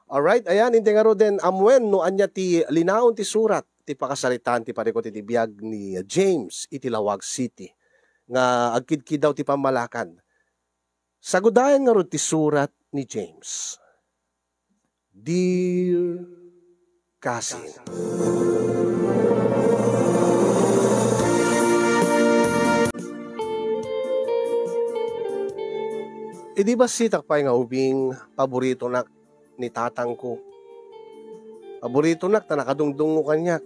Alright, ayan, hindi nga ro din amwen no anya ti linaon ti surat ti pakasaritan ti parikot iti biyag ni James iti Lawag City nga agkidkid daw ti pamalakan. Sagudayan nga ro ti surat ni James. Dear Cousin. Idi ba sitak pa nga ubing paborito na ni tatang ko. Paborito nak ta nakadungdungo kanya.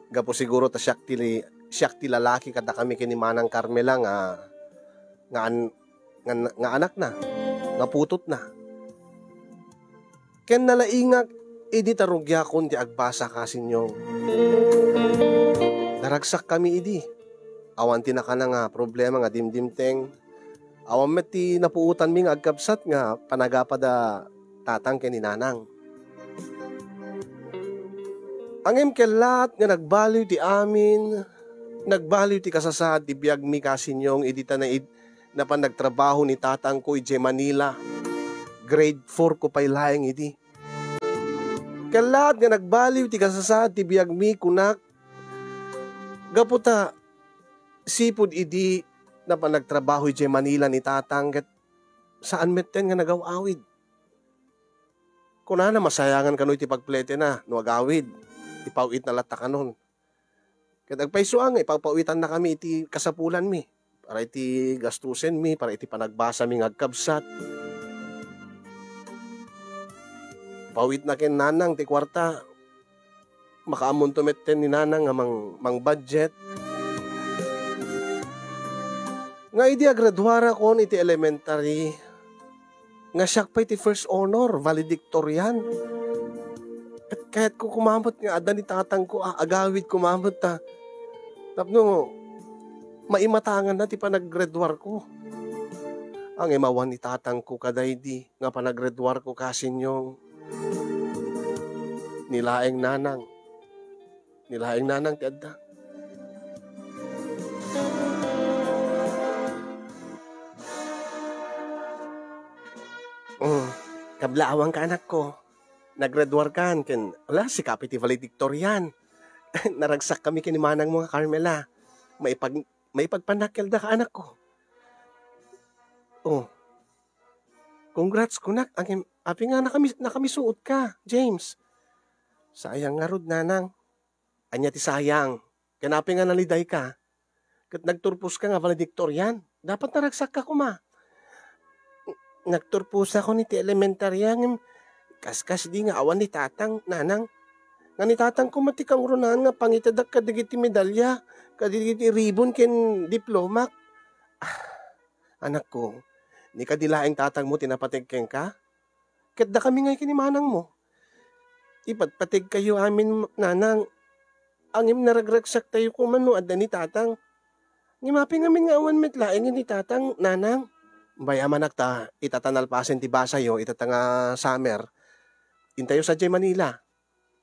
Gapo siguro ta siyak ti lalaki kada kami kini Manang Carmela nga anak na, nga putot na. Ken nalaingak idi tarugya kun ti agbasa kasinyo. Naragsak kami idi. Awan ti nakana nga problema nga dimdimteng. Awan met ti napuutan mi nga agkabsat nga panagapada tatang ken ni nanang. Angem kelat nga nagbaliw ti amin, nagbaliw ti kasasad ti biag mi kasinyong idita na panagtrabaho ni tatang ko ije Manila. Grade 4 ko pay laeng idi. Kelat nga nagbaliw ti kasasad ti biag mi kunak. Gaputa sipud idi na panagtrabaho ije Manila ni tatang ket saan metten nga nagawawid. Kuna na masayangan kano iti pagplete na, no agawid, ipawit na lata kanon. Kaya nagpaisuang, ipapawitan na kami iti kasapulan mi, para iti gastusin mi, para iti panagbasa mi ngagkabsat. Pawit na ken nanang ti kwarta, makaamon tumetten ni nanang nga mang budget. Nga idi agradwara kon iti elementary, nga siyak pa iti first honor, valedictorian. At kahit ko kumamot nga, ada ni tatang ko, agawid kumamot ta. Tapno, maimatangan na ti panaggraduar ko. Ang imawan ni tatang ko kadaydi, nga panaggraduar ko kasinyong nilaeng nanang. Nilaeng nanang ti adda. Kablaawang ka anak ko. Naggraduar kan ken wala si kapiti valedictorian. Naragsak kami kini Manang mga Carmela. Maipagpanakil da ka anak ko. Oh. Congrats kunak. Api nga nakamisuot ka, James. Sayang nga rod nanang. Anya ti sayang. Kanapi nga naliday ka. Kat nagturpos ka nga valedictorian. Dapat naragsak ka kuma. Nagturpos ako ni ti elementaryan. Kaskas di nga awan ni tatang, nanang. Nga ni tatang kumatikang runahan nga pangitadak kadigiti medalya, kadigiti ribbon ken diplomak. Anak ko, ni kadilaeng tatang mo tinapatigkeng ka? Kadda kami ngay kinimanang mo. Ipatpatig kayo amin, nanang. Angim naragragsak tayo kumano adda ni tatang. Ngimaping amin nga awan metlaeng ni tatang, nanang. Bayaman nakta, itatanalpasin ti basa yo, itatanga summer. Intayo sa J Manila.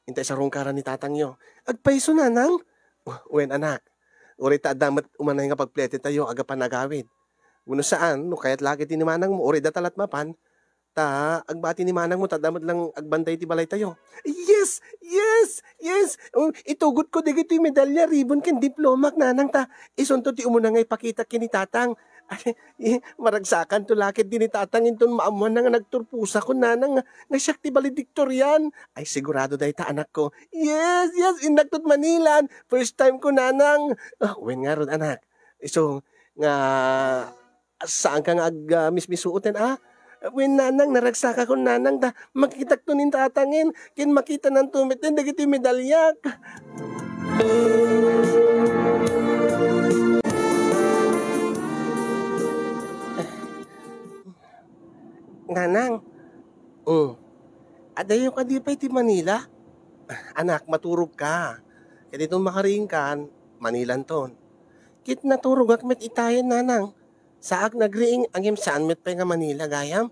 Intay sa rungkaran ni tatang yo. Agpaiso nanang? Uwen anak. Uri ta damat umanay nga pagplete tayo, aga panagawid. Uno saan, no kahit lagi tinimanang mo, uri datalat mapan, ta agbati ni manang mo, ta damat lang agbanday ti balay tayo. Yes! Yes! Yes! Itugot ko digito yung medalya, ribbon ken diplomak nanang ta. Isunto ti umuna nga ipakita kini tatang. Ay, maragsakan to lakit din ni tatang inton maamuan na nga nagturpusa ko nanang nga siyak ti valedictorian. Ay sigurado dahi ta anak ko. Yes, yes, indaktot Manilan. First time ko nanang. Wen nga ron anak. So, nga saan ka nga mismisuoten Wen nanang naragsaka ko nanang da makitak to nin tatangin. Kin makita ng tumitin dagiti medalyak. Nanang, adayo ka di pa iti Manila? Anak, maturog ka. Kaya dito makaring kan, Manilan ton. Kit naturog ak met itayan, nanang. Saak nagriing angim saan met pa nga Manila, gayam?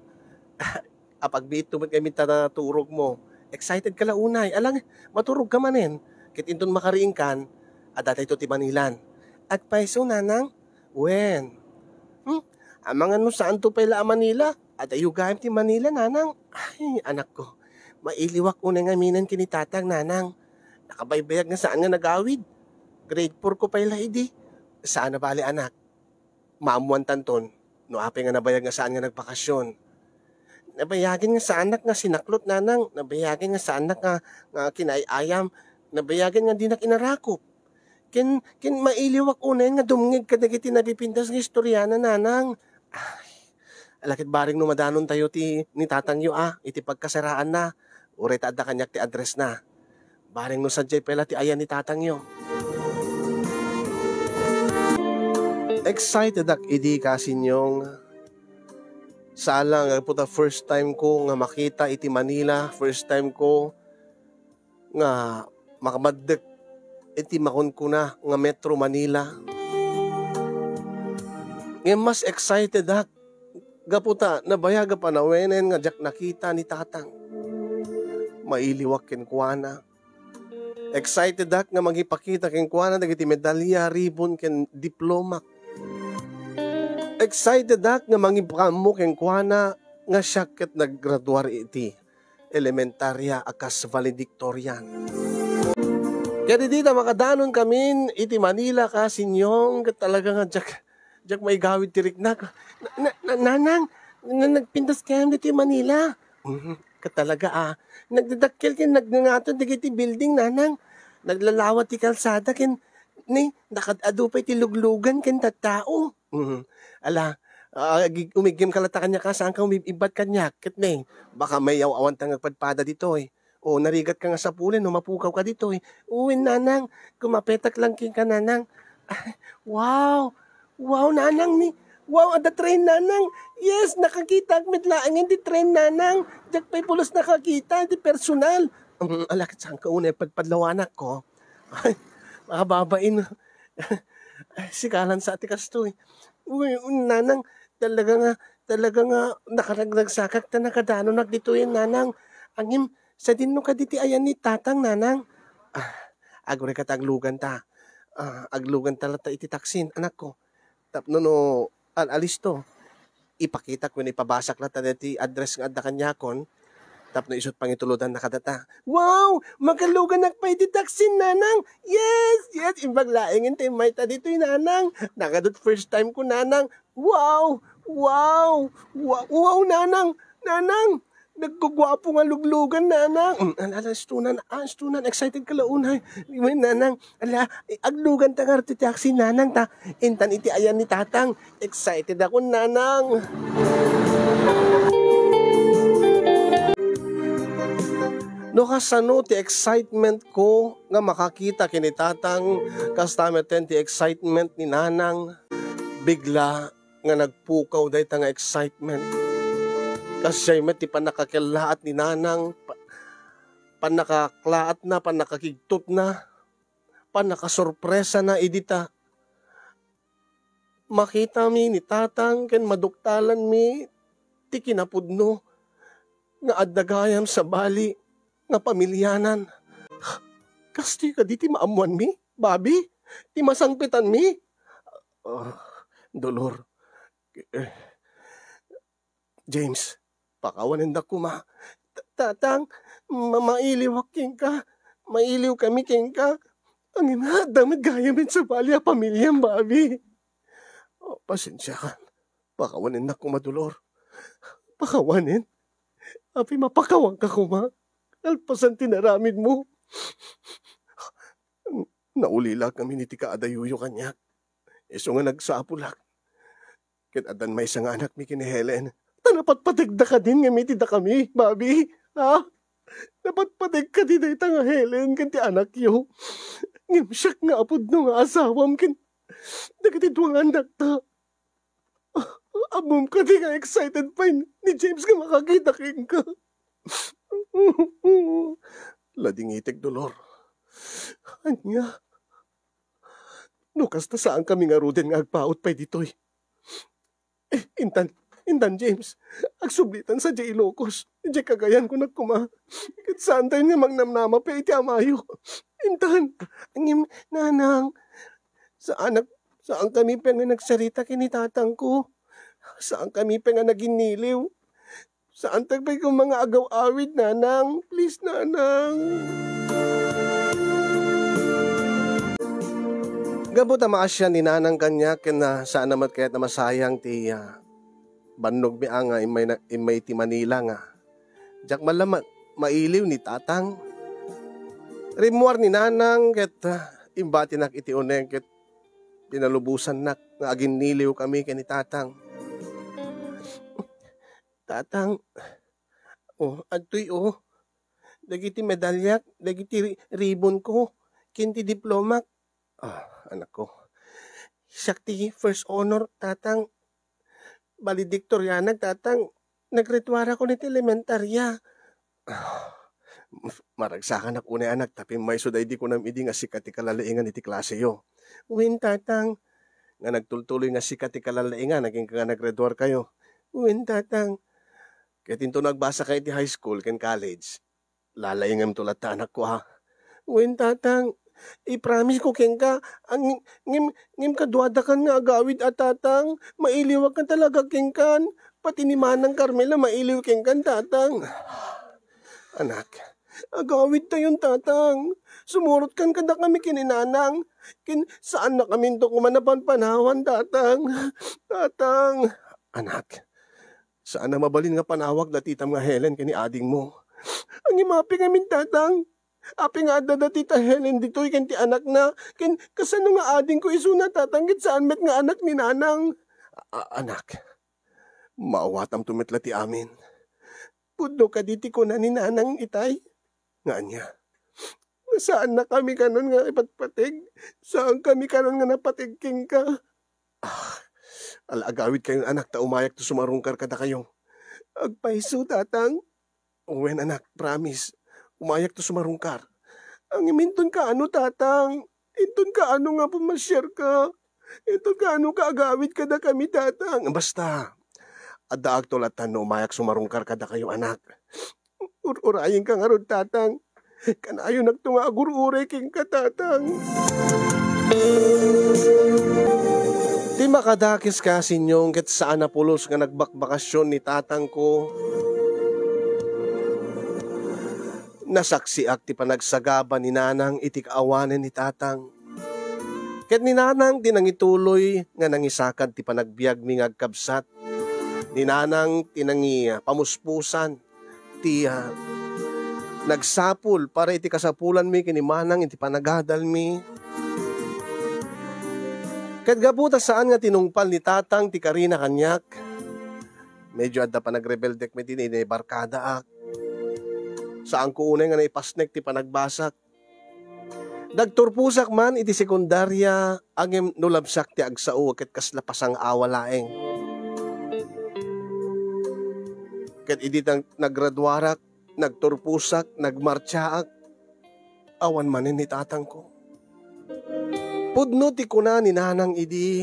Apagbiit tumat kami turog mo. Excited ka launay. Alang, maturog ka manin. Kit inton makaring kan, adatay to ti Manilan. At paiso, nanang? Wen? Amangan no saan to pala Manila? At ayugayam ti Manila, nanang. Ay, anak ko. Mailiwak unang aminan kinitatang, nanang. Nakabaybayag nga saan nga nagawid. Grade 4 ko pa ila, idi. Saan na bali, anak? Maamuan tanton. No apay nga nabayag nga saan nga nagpakasyon. Nabayagin nga sa anak nga sinaklot, nanang. Nabayagin nga sa anak nga kinayayam. Nabayagin nga di na kinarakop. Ken mailiwak unay nga dumngig kadagiti nabipintas nga istoryana, nanang. Ay, alakit baring numadanon tayo ni tatangyo iti pagkasaraan na. Uray taadda kanyak ti address na. Baring no sadyay pala ti ayan ni tatangyo. Excited ak idi kasinyong salang po ta first time ko nga makita iti Manila, first time ko nga makamadek iti makon ko na nga Metro Manila. Ngayon mas excited ak gaputa nabayaga pa na wenen nga jak nakita ni tatang. Mailiwak ken kuana. Excited ak nga magipakita ken kuana dagiti medalya, ribbon ken diploma. Excited ak nga mangipamo ken kuana nga siya ket naggraduar iti elementarya akas valedictorian. Kaya dito makadanon kami iti Manila kasinyong talaga nga jak may gawid tirik na. Nanang, nagpintas kayo dito Manila. Katalaga nagdadakkel ken nagngangaton digiti building, nanang. Naglalawat ti kalsada ken nakadado pa iti luglugan ken tattao. Ala, umigim kalata kanya ka, saan ka umibat kanya? Ket baka may awan tang nagpadpada dito O narigat ka nga sa pulin, mapukaw ka dito Uwin, nanang, kumapetak lang king ka, nanang. Wow! Wow, nanang ni. Wow, ada train, nanang. Yes, nakakita ak medlaang di train, nanang. Jak pay pulos nakakita, di personal. Alakit saan ka una, pagpadlawanak ko. Ay, makababain. Sikalan sa atikas to Uy, nanang, talaga nga, nakaragsakak ta nakadano dito nanang. Angim, sa dinno ka diti ayan ni tatang, nanang. Agore ka taglugan ta. Aglugan talata iti taksin, anak ko. Tapno no, alis to. Ipakita ko ni pabasak na ta diti address nga adda kanyakon. Tapno isut pangituludan nakadata. Wow! Magalugan nakpay di taksin, nanang! Yes! Ibag laingin tayo may ta dito nanang. Nakadot first time ko, nanang. Wow! Wow, nanang! Nanang! Nagkugwapo nga luglugan, nanang. Stunan, excited ka launay. Nanang, aglugan ta nga ti taxi, nanang ta. Intan iti ayan ni tatang. Excited ako, nanang. No kasano ti excitement ko nga makakita kinitatang kastameten ti excitement ni nanang bigla nga nagpukaw day nga excitement. Kasi met ti panakakilaat ni nanang panakaklaat na, panakakigtot na, panakasorpresa na idita. Makita mi ni tatang ken maduktalan mi ti kinapudno nga addagayam sa bali nga pamilyanan. Kasti ka di ti maamuan mi, babi? Ti masangpitan mi? Dolor. James, pakawanin da ko Tatang, mailiwak king ka. Mailiw kami king ka. Ang ina, damit gayamin sa bali a pamilyang babi. Pasensya ka. Pakawanin da ko madulor. Pakawanin? Api mapakawang ka kuma. Alpasan tinaramid mo. Naulila kami ni tika adayuyo kanya. Eso nga nagsapulak. Kinadan may isang anak mi kini Helen. Tanapat patigda ka din nga mitida kami, babi. Ha? Dapat patig ka din ay nga Helen kanti anak yo. Ngimsyak nga apod no nga asawam kin. Dagatidwang anak ta. Abom ka di nga excited pa ni James nga makakita king ka. Lading itik, Dolor. Anya? Nukas na saan kami nga ruden nga agpaot pa'y ditoy. Intan James, agsublitan sa J. Ilocos. J. Cagayan ko nagkuma. Kat saan tayo nga magnamnama pa iti amayo. Intan, angim, nanang, saan kami pa nga nagsarita kinitatang ko? Saan kami pa nga naginiliw? Saan tagbay kong mga agaw-awid, nanang? Please, nanang. Gabot ang maasya ni nanang kanya kena saan naman kaya't na masayang ti bannog mi nga imay ti Manila nga. Jak malamat mailiw ni tatang. Rimuar ni nanang ket imbati nak iti uneng ket pinalubusan nak nga agin niliw kami ken ni tatang. Tatang, adtoy dagiti medalyak, dagiti ribbon ko, kinti diplomak. Anak ko. Sakti first honor, tatang. Valedictorianag, tatang. Nagretwara ko niti elementarya. Maragsakan ako na anak, tapi may suday di ko nam idi nga sikat ti kalalaingan iti klase yo. Uwin, tatang. Nga nagtultuloy nga sikat ti kalalaingan, naging ka nagretwar kayo. Uwin, tatang. Kaya tinto nagbasa kayo ti high school ken college. Lalaingam tulat ta anak ko ha. Uwin, tatang. I-promise ko ken ka, ang ngim kadwadakan nga agawid at tatang, mailiwag ka talaga ken kan, pati ni Manang Carmela mailiw ken kan tatang. Anak, agawid tayon tatang, sumurot kan kada kami kininanang, saan na kami to kumanapan panawan tatang, tatang. Anak, saan na mabalin nga panawag na titam nga Helen kini ading mo? Ang imapi ngamin tatang, api nga adda tita Helen dito'y ken ti anak na, ken kasano nga ading ko isuna tatanggit saan met nga anak ni nanang. Anak, maawatam tumitla ti amin. Pudno ka diti ko na ni nanang itay. Nga niya, saan na kami kanon nga ipatpatig? Saan kami kanon nga napatigking ka? Alagawid kayong anak ta umayak to sumarungkar kada kayo. Agpaiso tatang. Uwen anak, promise. Umayak to sumarungkar. Ang iminton ka ano tatang? Inton ka ano nga pumasyar ka? Inton ka ano ka agawid kada kami tatang? Basta, adaag tolatan no umayak sumarungkar kada kayo anak. Urayin ka nga ron tatang. Kanayo nagtunga agur-uray king ka tatang. Di makadakis ka sinyong ket saan na pulos nga nagbakbakasyon ni tatang ko. Nasaksi ak ti panagsagaba ni nanang itik awanen ni tatang. Ket ni nanang tinangituloy nga nangisakad ti panagbiag mi ngagkabsat. Ni nanang tinangi pamuspusan ti nagsapul para iti kasapulan mi kini manang iti panagadal mi. Ket gabuta saan nga tinungpal ni tatang ti Karina kanyak. Medyo adda pa nagrebeldek mi din barkada ak. Saan ko unay nga naipasnek ti panagbasak. Dagturpusak man iti sekundarya agem nulabsak ti agsao ket kaslapasang awalaeng. Ket idi naggraduarak, nagturpusak, nagmartsaak, awan manin ni tatang ko. Pudno ti kuna ni nanang idi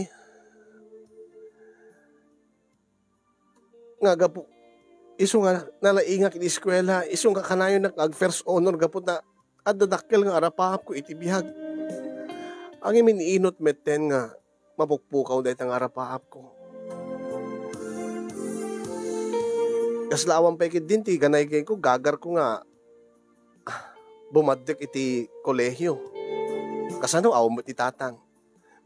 nga gapu iso nga nalaingak iti eskwela, iso nga kanayon nag first honor gapot na adadakkel nga arapahap ko iti bihag. Ang iminiinot metten nga mapukpukaw dahit ang arapahap ko. Kaslawang pekit din ti ganay kay ko, gagar ko nga bumadek iti kolehyo. Kasano aw mo ti tatang.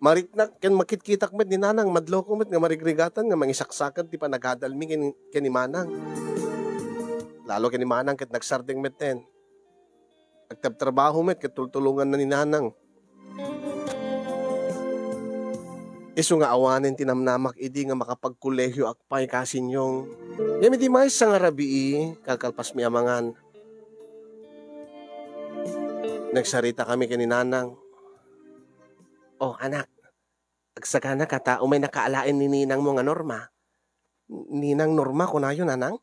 Mariknak ken makitkitak met ni nanang madlo ko met nga marigrigatan nga mangisaksakan ti panagadalmi ken ni manang. Lalo ken ni manang ket nagsardeng met ten. Nagtabtrabaho met ket tultulungan na ni nanang. Isu nga awanen tinamnamak idi nga makapagkolehyo akpay kasinyong. Yami di may sa nga rabii kakalpas mi amangan. Nagsarita kami ken ni nanang. Oh anak, agsagana ka ta, umay nakaalain ni ninang mo nga Norma. Ninang Norma, kunayo nanang?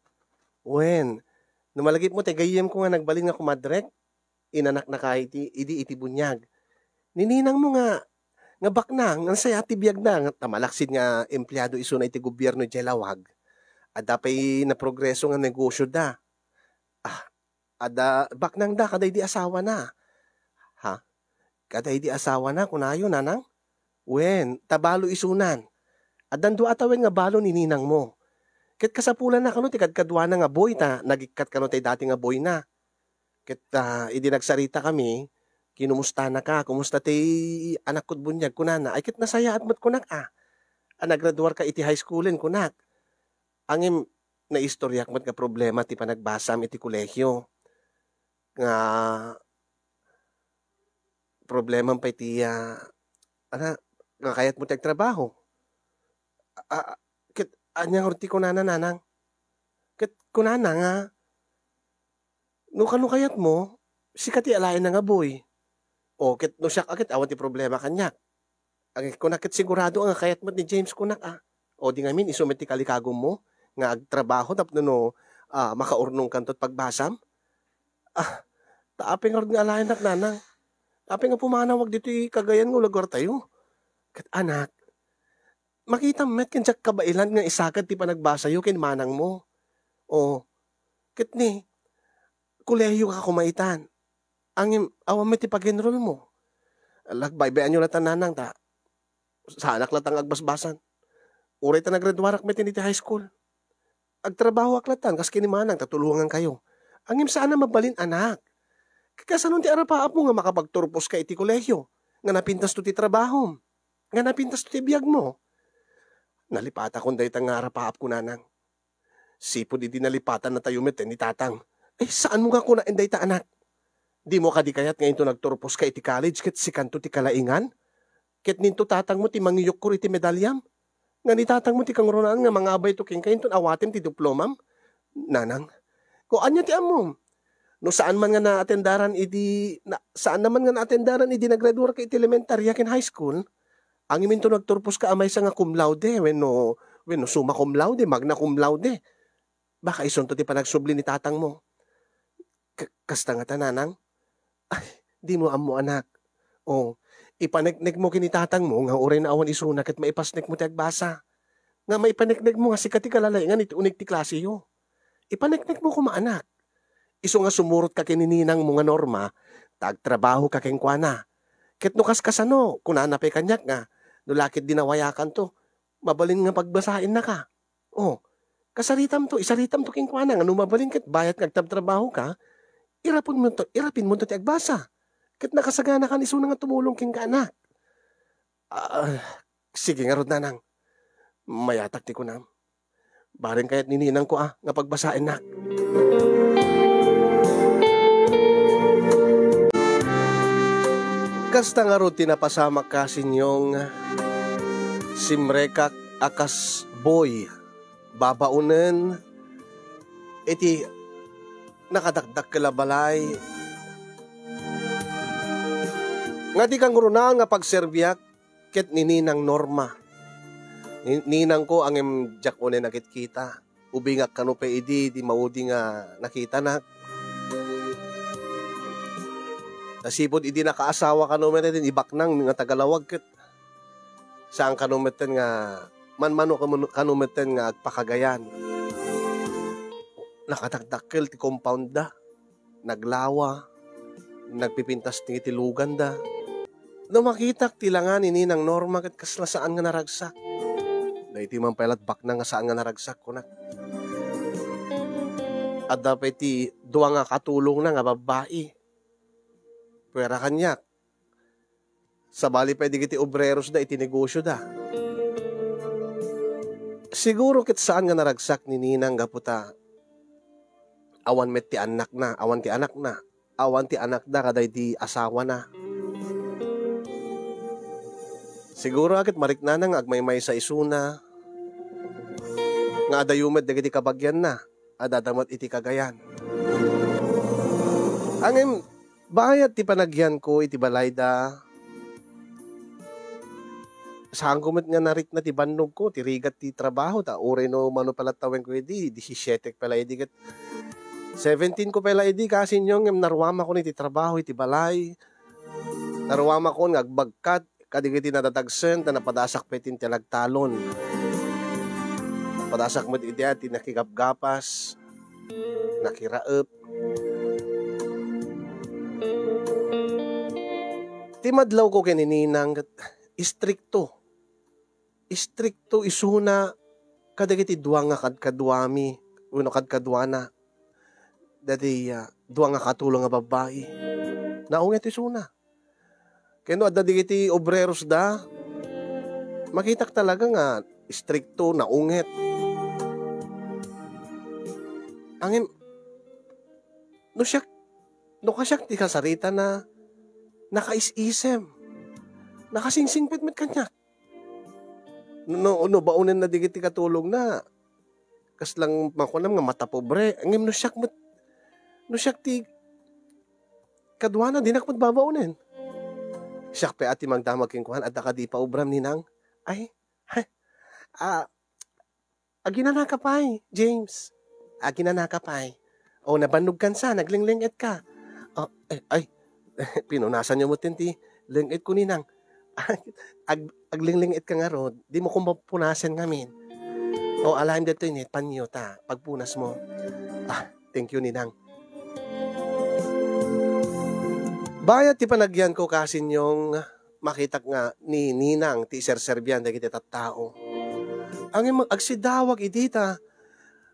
Wen, numalagip mo, tegayem ko nga nagbalin nga kumadrek, inanak na kahit iti bunyag. Nininang mo nga baknang, ang saya ti biyag na, tamalaksid nga empleyado iso na iti gobyerno jelawag. Ada pa'y na progreso nga negosyo da. Ada, baknang da, kaday di asawa na. Ha? Kaday di asawa na, kunayo nanang? Wen, tabalo isunan. Adan do atawin nga balo ni ninang mo. Ket kasapulan na kano ti kadkadwa na nga boy ta nagikkat kano tay dati nga boy na. Ket idi nagsarita kami, kinumusta na ka, kumusta ti anak kod bunyag kunana, ay ket nasayaat met kunak nagraduar ka iti high schoolen kunak. Angem naistoryak met nga problema ti panagbasam iti kolehyo. Nga problema pa iti nga kayat mo ti agtrabaho. Ket anyang ti kunana nanang. Ket kunana nga no kano kayat mo, sikat ti alayan na nga boy. O, ket no siya akit, awan ti problema kanyak. Ang kunakit sigurado ang kayat mo ni James kunak O, di nga min, isumit ti kalikagom mo, nga agtrabaho, tapno no, makaurnong kantot pagbasam. Taapin nga rin nga alayan nak nanang. Taapin nga pumanawag dito kagayan ng lugar tayo. Ket anak, makita met kanjak kabailan nga isagad ti panagbasa yu kin manang mo. O, ket ni, kolehiyo ka kumaitan. Ang awan mo ti pag-enroll mo. Lagbaybayan nyo latan nanang ta. Sa anak latang agbasbasan. Uray ta nagradwarak met ti high school. Agtrabaho aklatan, kas kinimanang, tatulungan kayo. Angim saan na mabalin anak. Kakasanon ti arapaap mo nga makapagturpos ka iti kolehiyo. Nga napintas to ti trabaho. Nga napintas to ti biyag mo. Nalipata kong dahi nga arapaap ko nanang. Sipod iti nalipatan na tayo met ni tatang. Saan mo ka kuna inday ta anak? Di mo kadi kayat ngayon to nagturpos ka iti college ket si kanto ti kalaingan? Ket ninto tatang mo ti mangiyok ko iti medalyam? Nga ni tatang mo ti kangrunaan nga mga abay to king kayo to awatem ti diplomam? Nanang, ko anya ti amom? No saan man nga naatendaran saan naman nga naatendaran nagraduar ka iti elementarya ken high school? Ang imin to nagturpos ka amay sa nga cum laude, wenno summa cum laude, magna cum laude. Baka ison to ti panagsubli ni tatang mo. Kasta nga tananang, di mo amo anak. O, ipaneknek mo kinitatang mo, nga uray na awan isunak at maipasnek mo ti agbasa. Nga maipaneknek mo nga sikat ti kalalaingan iti unik ti klase yo. Ipaneknek mo kumaanak. Iso nga sumurot ka kinininang mo nga norma, tagtrabaho ka kenkwana. Ket no kaskasano, kunanapay kanyak nga, no lakit dinawayakan to, mabalin nga pagbasain na ka. O, isaritam to kenkwana nga, no mabalin ket bayat ngagtabtrabaho ka, irapin mo to ti agbasa. Ket nakasagana ka ni suna nga tumulong king ka anak. Sige nga rod nanang. Mayatak ti kunam. Baring kayat nininang ko nga pagbasain na. Kasta nga rod tinapasamak ka sinyong simrekak akas boy. Babaunen iti nakadakdak kalabalay. Nga di kang runahan nga pagserbiyak ket nininang norma. Ninang ko ang jak one nakit-kita. Ubingak kano pa di maudi nga nakita na. Nasipod idi nakaasawa kano meten ibaknang nga tagalawag ket. Saan kano meten nga manmano kano meten nga agpakagayan. Nakatakdakkel ti compound da. Naglawa. Nagpipintas ti tilugan da. No makitak tilangan ni Ninang Norma ket kasla saan nga naragsak. Dahi ti mampalat bakna nga saan nga naragsak kunak. At dapat ti duwa nga katulong na nga babae. Pwera kanyak. Sa bali pwede kiti obreros da iti negosyo da. Siguro ket saan nga naragsak ni Ninang gaputa. Awan met ti anak na, awan ti anak na. Awan ti anak da kaday di asawa na. Siguro akit mariknanang agmaymay sa isuna. Nga adayumet dagiti kabagyan na. Adadamat iti kagayan. Angem bayat ti panagyan ko iti balayda. Saan ko met nga narik na ti bandog ko. Ti rigat ti trabaho. Ta uray no mano palatawin ko edi. 17 pala edi kat. 17 ko pala edi kasi nyong narwama ko ni ti trabaho iti balay. Narwama ko nga agbagkat. Kadigiti natatagsen, na napadasak pa itin talagtalon. Napadasak mo iti ati nakigapgapas, nakiraep. Timadlaw ko kinininang, istrikto isuna, kadagiti duwa nga kadkadwami, uno kadkadwana, dati duwa nga katulong nga babae. Naunget isuna. Kaya no, at dadigiti obreros da, makitak talaga nga, stricto, naunget. Angin, no kasyak ti kasarita na nakais-isem, nakasingsingpit-mit kanya. No, baunin na digiti katulong na, kas lang makunam nga mata pobre, angin no siyak ti kadwana, di nakapot babaunin. Siyak pa ati magdamag kingkuhan, at di pa ubram ninang, aginanakapay, James. Aginanakapay. O, nabannog kan sa, naglinglinget ka. Pinunasan niyo mo tinti, lingit ko ninang. Aglinglinget ka nga ro, di mo kumapunasan ngamin. O, alam dito yun, panyo ta, pagpunas mo. Thank you ninang. Bayat ti panagyan ko kasi yung makitak nga ni ninang ti serserbian da kita tattao. Ang agsidawag idita,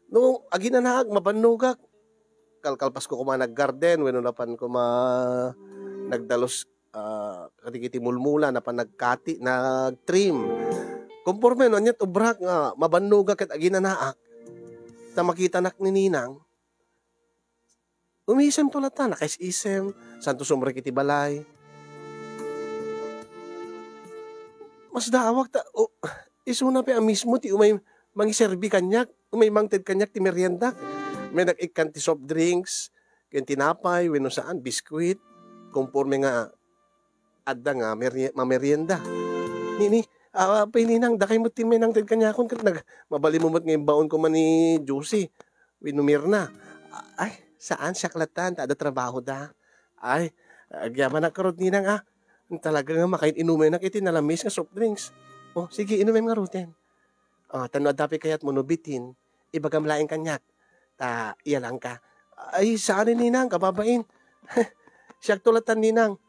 no aginanaag mabanugak, kalkalpas ko kuma naggarden, weno napan ko nagdalos katikiti mulmula, napan nagkati, nagtrim. Kumporme no, anyat ubrak nga, mabanugak at aginanaak, ta makita nak ni ninang, umisem tulata, nakais-isem, santo sumrek iti balay. Mas daawag ta, isuna pa mismo ti umay mangiserbi kanyak, umay mangted kanyak ti merienda. May nag-ikan ti soft drinks, ken tinapay, weno saan, biskuit, kumporme nga, adda nga, mamerienda. Nini, pininang, dakay mo ti menang ted kanyakon, kat mabalimumot ngayon baon ko man ni Josie, winumir na. Saan siyaklatan, tada trabaho da. Agyaman na karot ninang, talaga nga makain inumin na kiti nalamis nga soft drinks. Sige, inumin nga ruten. Tanod dapi kayat mo nubitin, ibagamlaing kanyak. Iya lang ka. Saan ni ninang, kababain? Siyak tulatan ninang.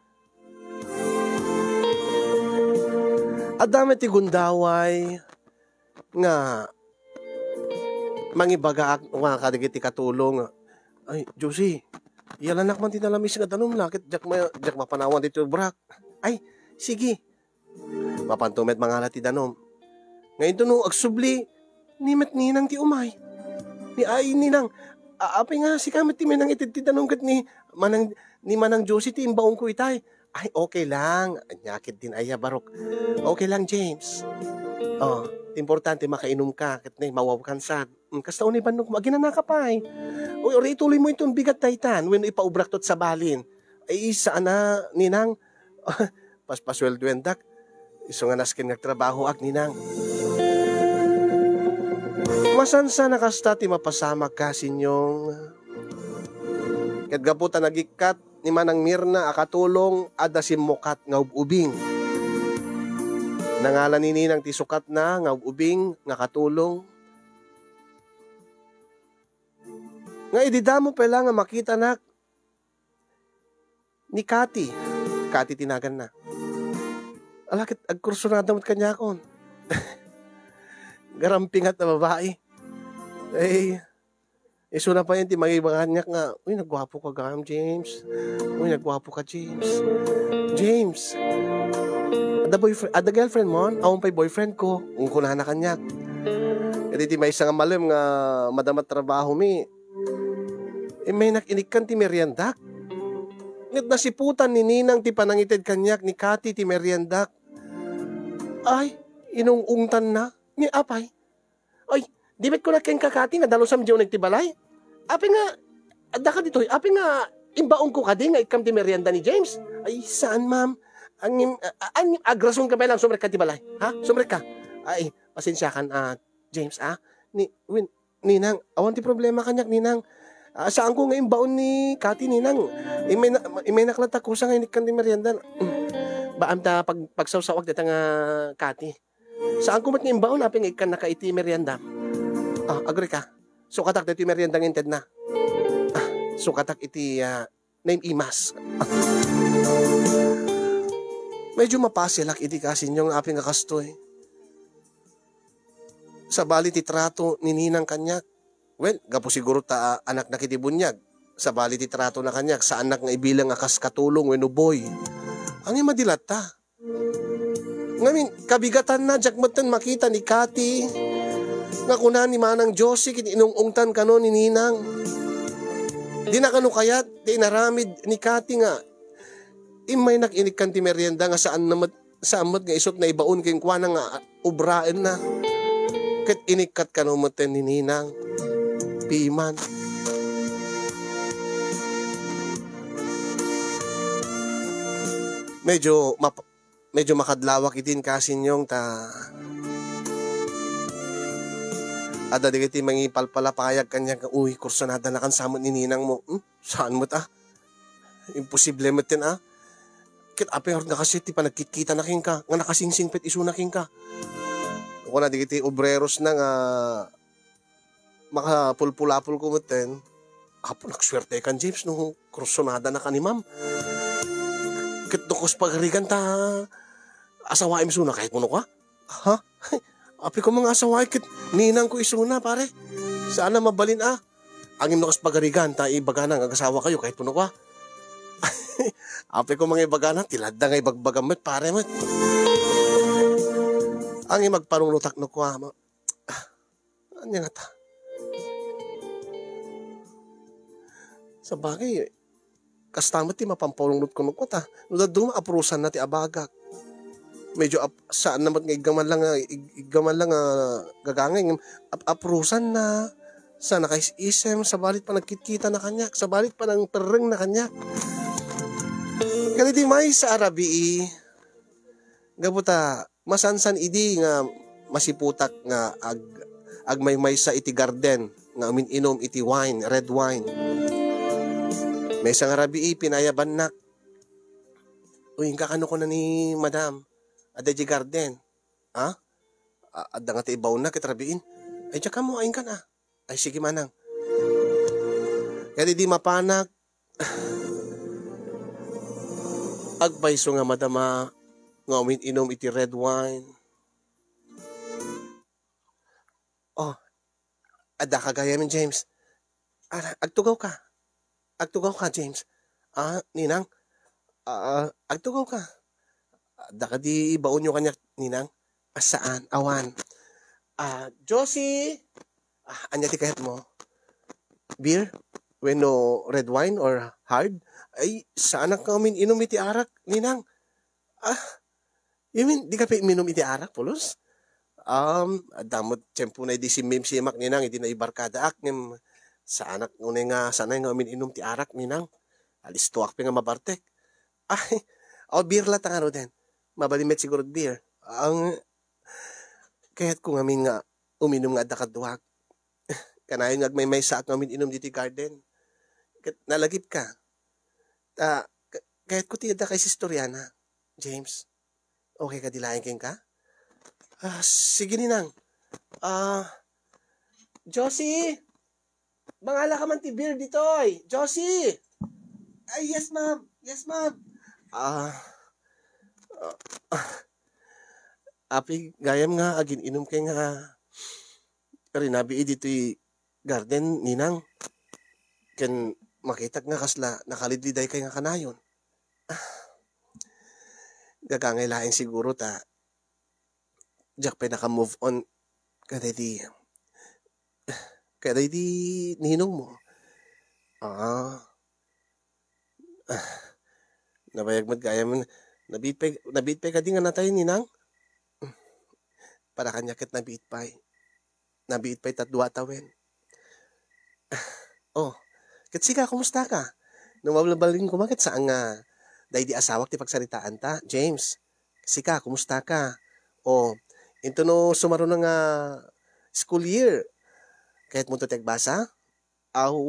At dami ti gundaway nga mangibagaak nga kadigiti katulong. Josie, ialanak man tinalamis nga tanong lakit, jak mapanawan dito brak. Sige. Mapantumet mga lati danom. Ngayon to no, agsubli, nimet ninang ti umay. Ninang, apay nga, si kamit ti menang itid ti danom kat ni manang Josie ti imbaong ko itay. Okay lang. Anyakit din barok. Okay lang, James. Importante makainom ka, kat ni mawawakan sad. Kas taon ni banok mo, aginanaka pa ituloy mo itong bigat taytan, when ipaubrak tot sa balin. Saan na, ninang? Paspasweldo endak. Iso nga naskin nagtrabaho ak, ninang. Masansa nakasta ti mapasama ka sinyong. Kat gaputa nagikat, ni manang Mirna akatulong ada simukat nga ubing. Nangalan ni ninang ti sukat na nga ubing nga katulong. Nga ididamo pala nga makita na ni Kati. Kati tinagan na. Alakit agkursunada mo't kanya akon. Garampingat na babae. Iso na pa yun, ti magibangan niya nga, nagwapo ka gam, James. Nagwapo ka, James. James, ada girlfriend mo? Awang pa'y boyfriend ko. Kung kunahan na kanya. Kasi ti may isang malim nga madamat trabaho mi. May nakinikan ti meriendak. Ngit nasiputan ni ninang ti panangitid kanyak ni Kati ti meriendak. Inungungtan na. Ni apay. Di bet ko na keng kakati nga dalusam diyo nagtibalay. Api nga, ada ka dito, api nga, imbaong ko ka din nga ikam ti merienda ni James. Saan ma'am? Agrasong ka ba lang sumrek ka ti balay? Sumrek ka? Pasensya kan, James, ninang, awan ti problema kanyak, ninang. Saan ko nga imbaon ni Kati, ninang? Imay naklata ko sa nga inikam ti merienda. Baam ta pagsawsawag dita nga Kati. Saan ko mat nga imbaon, api nga ikan nakaiti merienda? Agree ka? Sukatak dito yung meriendang inted na. Sukatak iti name Imas. Medyo mapasilak iti kasi yung aping akastoy. sa bali ti trato ni ninang kanyak. Well, gapo siguro ta anak na kiti bunyag. Sa bali ti trato na kanyak sa anak nga ibilang akas katulong wenno boy. Ang madilat ta. Ngamin, kabigatan na, jakmatan makita ni Kati, nga kuna ni Manang Josie, kit inungungtan kano ni Ninang. Di na kano kayat, di naramid ni Kati nga, imay nakinig kan ti merienda nga saan nga isot na ibaon kayong kwa nga ubraen na. Kit inikat kano maten ni Ninang, piman. Medyo makadlawak itin kasin yung ta ada digiti mangipalpalapayag kanya ka uy kursunada na kan samot ni ninang mo saan mo ta imposible mo tin kit aper nga kasi ti panagkikita na king ka nga nakasingsing pet isu na king ka kung na digiti obreros na nga makapulpulapul ko mo tin apo nagswerte kan James nung kursunada na ka ni ma'am kit dukos pagarigan ta asawaim suna kahit mo ka? Ha? Api ko mga asawaim kit ninang ko isuna pare. Sana mabalin Angin no kas pagarigan ta ibaga na asawa kayo kahit mo ka. Api ko mga ibaga na tilad na nga ibagbagamit pare mat. Angin magparunglutak no ko Anya nga ta? Sa bagay kastamat ti mapampulungnot ko no ko ta. Nula duma aprusan na ti abagak. Medyo saan naman nga igaman lang gagangay aprusan na sa nakaisem sa balit pa nagkitkita na kanyak sa balit pa ng pereng na kanyak ganiti may sa arabi gabuta masansan idi nga masiputak nga ag may sa iti garden nga inom iti wine red wine may sa arabi pinayaban nak uy kakano ko na ni madam Adji garden. Adda nga ti ibaw na kitrabiin. Ay tsaka mo ayin ka na. Ay sige manang. Kaya di mapanak. Agbayso nga madama. Nga inom iti red wine. Adda ka gaya min James. Agtugaw ka. Agtugaw ka James. Ninang. Agtugaw ka. Da ka di baon nyo kanya, ninang? Saan? Awan. Josie! Anya ti kahit mo? Beer? When red wine or hard? Ay, saan ang kamin inom iti arak, ninang? You mean, di ka pa minom iti arak, pulos? Damot, tiyempo na di si Mim Simak, ninang, hindi na ibarkada ak, sa anak, ngunay nga, sanay nga amin inom ti arak, ninang. Alisto ak pa nga mabartek. Ay, beer lang tanga din. Mabalimet siguro beer. Kaya't kung amin nga uminom nga dakaduwag. Kanayon nga may sa at amin inom dito garden. Nalagip ka. Kaya't ko tiyada kay Sistoriana, James. Okay ka dilayan king ka? Sige ninang. Josie! Mangala ka man ti beer dito oy. Josie! Ay, yes ma'am. Yes ma'am. Api gayam nga agin inom kay nga rinabi dito'y garden ninang ken makitak nga kasla nakalidliday kay nga kanayon gagangay laing siguro ta jak pa naka-move on kada di ninong mo nabayag magayam nabitpay ka di nga natay ninang para kanya ket nabitpay tatdua tawen ket siga kumusta ka nung mablabaling ko bakit saan nga dahil di asawak ti pagsaritaan ta James sika kumusta ka into no sumaro na nga school year kahit mo to tegbasa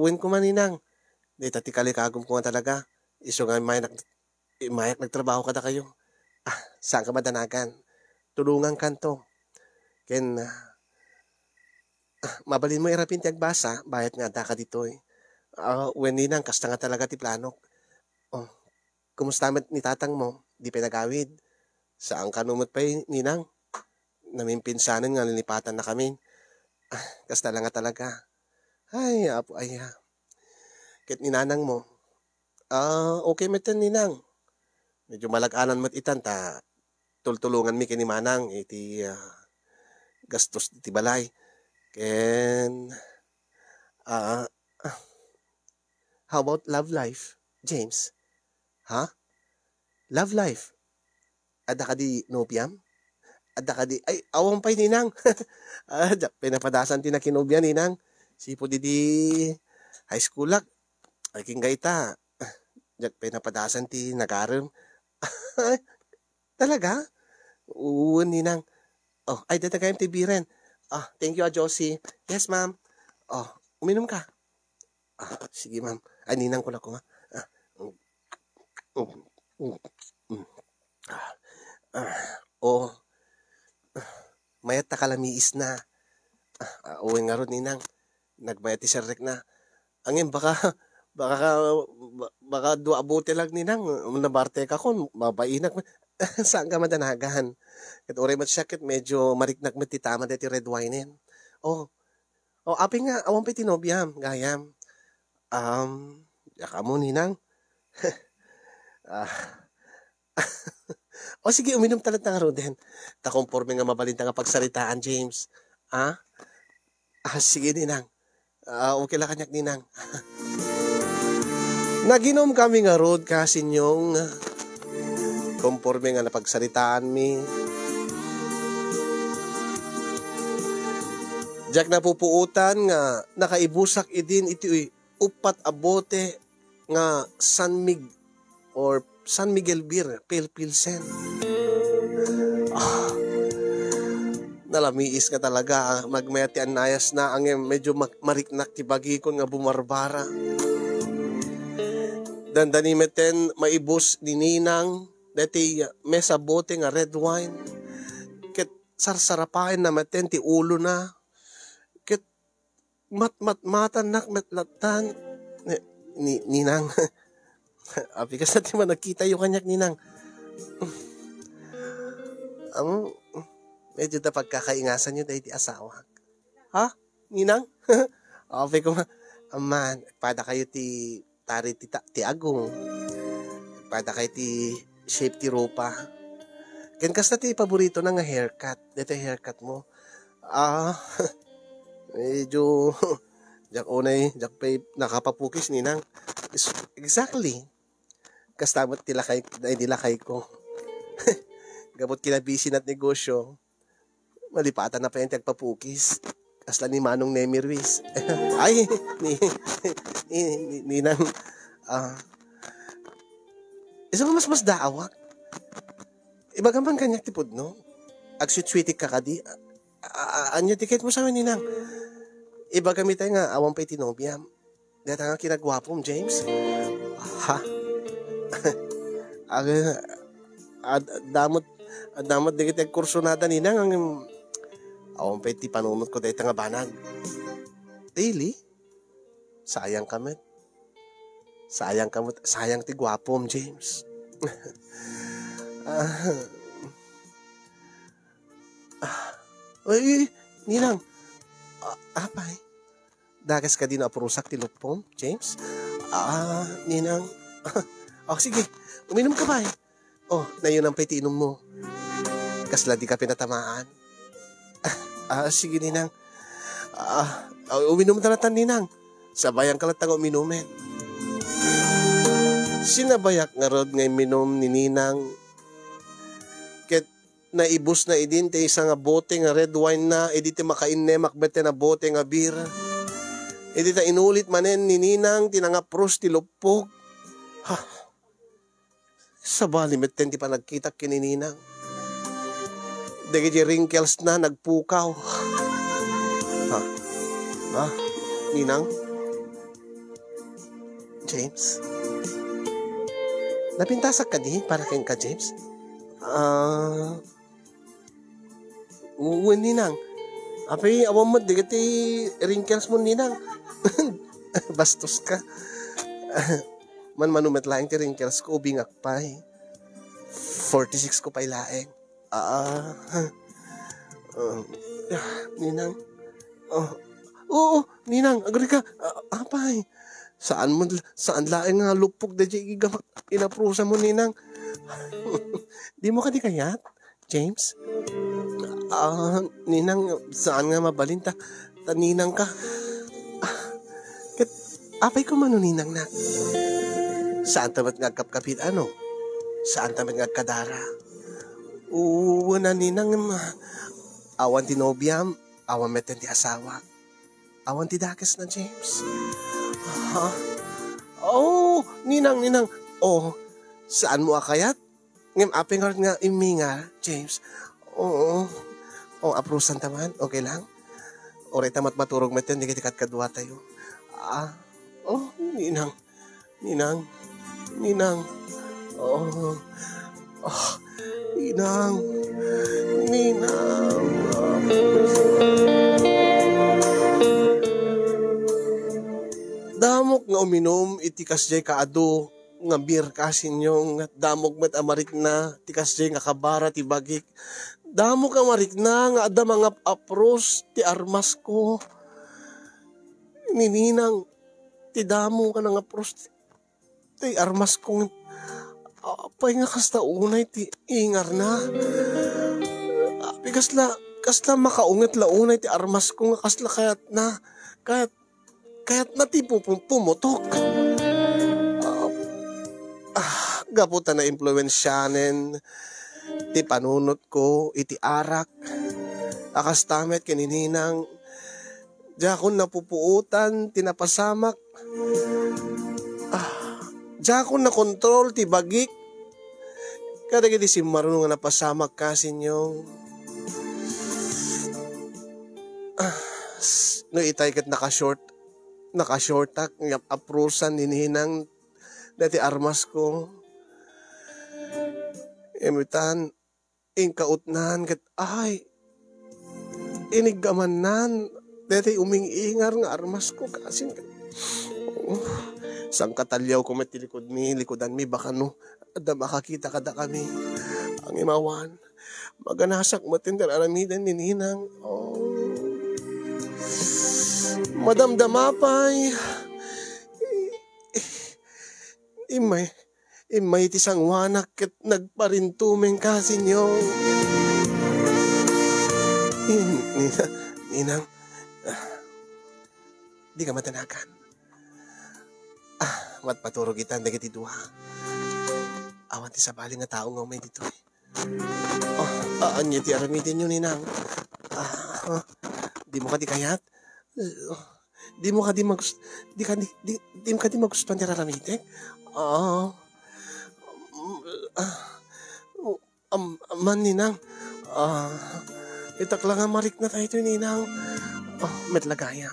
when ko maninang di tati kalikagom ko nga talaga iso nga mayak nagtrabaho kada kayo. Saan ka madanagan? Tulungan kanto. Ken, mabalin mo irapin ti agbasa, bayat nga da ka dito when ninang, kasta nga talaga ti plano. Kumusta ni tatang mo? Di pinagawid. Saan ka numot pa ninang? Namimpinsanan nga lilipatan na kami. Kasta lang nga talaga. Ay, apo ay. Kit ninanang mo. Okay metan ninang. Medyo malaganan mat itan ta tultulungan mi kini manang iti gastos iti balay. Ken ah how about love life, James? Ha? Love life. Ada ka di nopiam? Ada ka di ay awang pay ninang. Pinapadasan ti na kinobya ninang. Sipo di high school lak. Ay king gaita. Pinapadasan ti nagaram. Talaga? Oo, ninang. Oh, ay datagayam ti biren. Thank you, Josie. Yes, ma'am. Oh, uminom ka. Sige, ma'am. Ay, ninang ko na ko, ha. Mm, mm, mm, mm. Ah, oh, mayat ta kalamiis na. Uwi nga ron, ninang. Nagbayat ti sirrek na. Angin, baka, baka dua abote lang, ninang. Nabarte ka kon, mabainak. Saan ka madanagan? Kat oray mat siya, medyo mariknak met ti tama deti red wine yan. Oh, api nga, awang pa tinobiyam, gayam. Yaka mo, ninang. Ah, sige, uminom talaga nga ro din. Takomporme nga mabalinta nga pagsaritaan, James. Sige, ninang. Okay lang kanyak, ninang. Naginom kami nga road kasi nyong komporme nga napagsaritaan mi. Jack na pupuutan nga nakaibusak idin iti upat abote nga San Miguel beer, pale pilsen. Nalamiis nga talaga, magmayati anayas na ang medyo mariknak ti bagikon nga bumarbara. Dandanimeten maibus ni ninang dati mesa bote nga red wine. Ket sarsarapain na maten ti ulo na. Ket matan nak metlatan ninang. Apikas na ti man nakita yung kanyak ninang. Medyo na pagkakaingasan nyo dahil ti asawa. Ha? Ninang? Api ko aman, pada kayo ti tari ti agong. Pada kayo ti shape ti ropa. Ken kasta ti paborito na nga haircut. Dito haircut mo. Medyo jak unay, jak pay nakapapukis ninang. Exactly. Kasta mo dilakay ko. Gabot kinabisi na't negosyo. Malipatan na pa yung tagpapukis. Kasla ni Manong Nemi Ruiz. Ay, ninang, isang mas daawak. Iba gaman kanyak tipod, no? Agswitswitik ka di. Anya tiket mo sa amin, ninang. Iba gamit nga, awang pa itinobiyam. Data nga kinagwapom, James. Ha? Damot digit ang kurso nata, ninang. Awang pa iti panunot ko dahil nga banag. Really? Sayang kamit. Sayang ti gwapom, James. Uy, ninang. Apay. Dagas ka din na apurusak ti lupom, James? Ninang. Sige. Uminom ka ba eh? Na yun ang pati inom mo. Kasla di ka pinatamaan. Sige, ninang. Uminom talatan, ninang. Sabayan ka lang tago uminumin. Sinabayak nga rod ngay minom ni ninang. Ket naibus na idin te isang bote nga red wine na, edi te makainne makbete na bote nga beer. Edi ta inulit manen ni ninang, tinangapros ti lupog. Sabali metten ti panagkita kinininang. Dagi wrinkles na nagpukaw. Ninang? James? Napintasak ka di para kayong ka, James? Uwan, ninang. Apay, awam mo, di ti wrinkles mo, ninang. Bastos ka. Manumet laing ti wrinkles ko, ubingak pa eh. 46 ko pa'y laeng. Ninang, Oh, oo, ninang, agri ka. Apay. Saan laing nga lupok da jay inaprusa mo, ninang. Di mo ka di kayat, James? Ninang, saan nga mabalinta? Taninang ka. Kat, apay ko man ninang na. Saan tamat nga kapkapit ano? Saan tamat nga kadara? Na ninang, awan ti nobyam, awan meten ti asawa. Awan ti dakas na, James. Ha? Oh, ninang. Oh, saan mo akayat? Ngem apeng nga iminga, James. Oo. Oh, aprusan taman. Okay lang? Oray tamat maturog meten, di kitikat kadwa tayo. Oh, ninang. Oh, ninang. Damok nga uminom, itikas jay kaado, nga beer kasin nga damok met amarik na, tikas jay nga kabara ti bagik. Damok amarik na, nga ada mga apros, ti armas ko. Nininang, ti damo ka nga apros, ti armas ko. Apay nga kasta unay, ti ingar na. Api kasla makaunget la unay, ti armas ko nga kasla Kaya't natipo pumutok. Gaputan na impluensyanen, ti panunot ko, iti arak, akastamet kanininang, jakon napupuutan, tinapasamak, jakon na kontrol, ti bagik, kada giti si marunong nga napasamak kasinyong, no itay kat nakashortak, ng aprusan nininang, dati armas ko, emitan, ingkautnan, kat, inigamanan, dati uming-ingar nga armas ko, kasin, sang katalyaw ko matilikod likodan mi, baka no, ada makakita kada kami, ang imawan, maganasak matindar aramidan nininang, madamdamapay, imay ti sangwanak ket nagparintumeng kasinyo. Ninang, di ka matanakan. Matpaturog itan dagiti duha. Awan ti sabali nga tao nga umay dito. Anya ti aramidin nyo, ninang. Di mo ka di kayat? Di mo ka di magustuhan ti raramitek? Man, ninang. Itak lang nga marik na tayo ito, ninang. Metlagayam.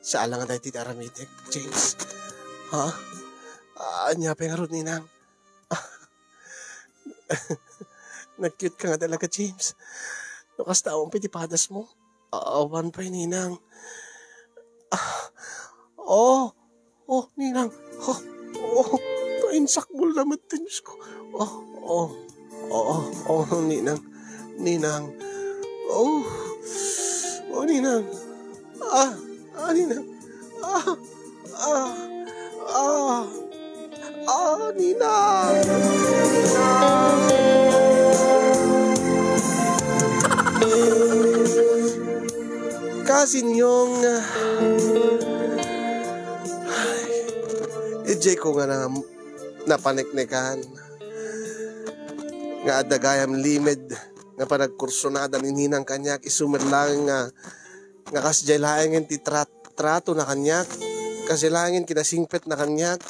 Saan lang nga tayo ti raramitek, James? Anya pa nga ron, ninang. Nag-cute ka nga talaga, James. Nukas taong pitipadas mo. Awan pa, ninang. Ninang. Insakbol naman tinis ko. Ninang. Ninang. Ninang. Ninang. Ninang. Kasinyong ijay ko nga napaniknikan nga adagayam limed nga panagkursunada ni ninang kanyak isumerlang nga kasjay laengin ti trato na kanyak kasi langin kinasingpet na kanyak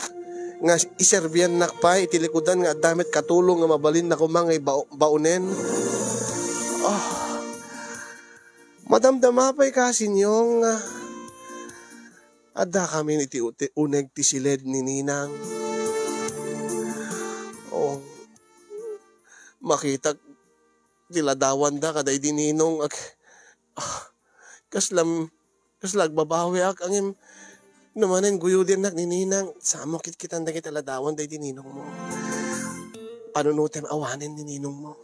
nga iserbian nakpay itilikudan nga damit katulong nga mabalin na kumangay baunen. Madamdamapay kasinyong ada kami iti uneg ti siled ni ninang. Makita diladawan da kaday dininong kaslag babawi angin namanen guyo din nak nininang samo kitkitan da kita ladawan day dininong mo. Panunutem awanin nininong mo.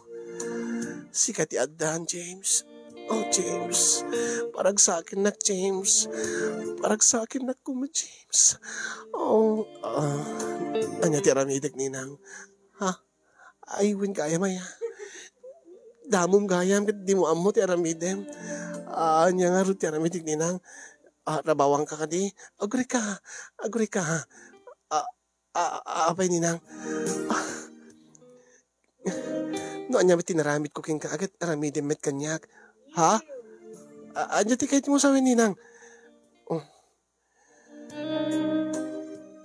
Sikat ti addan, James. Oh, James. Parang sa akin na, James. Parang sa akin na kuma, James. Oh, anya ti aramidik ninang. Ha? Ayun kaya maya. Damom gayam kat di mo amo ti aramidem. Anya nga ro ti aramidik ninang. Rabawang ka di. Agri ka. Agri ka. Apay ninang. No, anya ba tinaramid ko king kaagat aramidem met kanyak. Ha? Anya ti kahit mo sa ninang. Oh.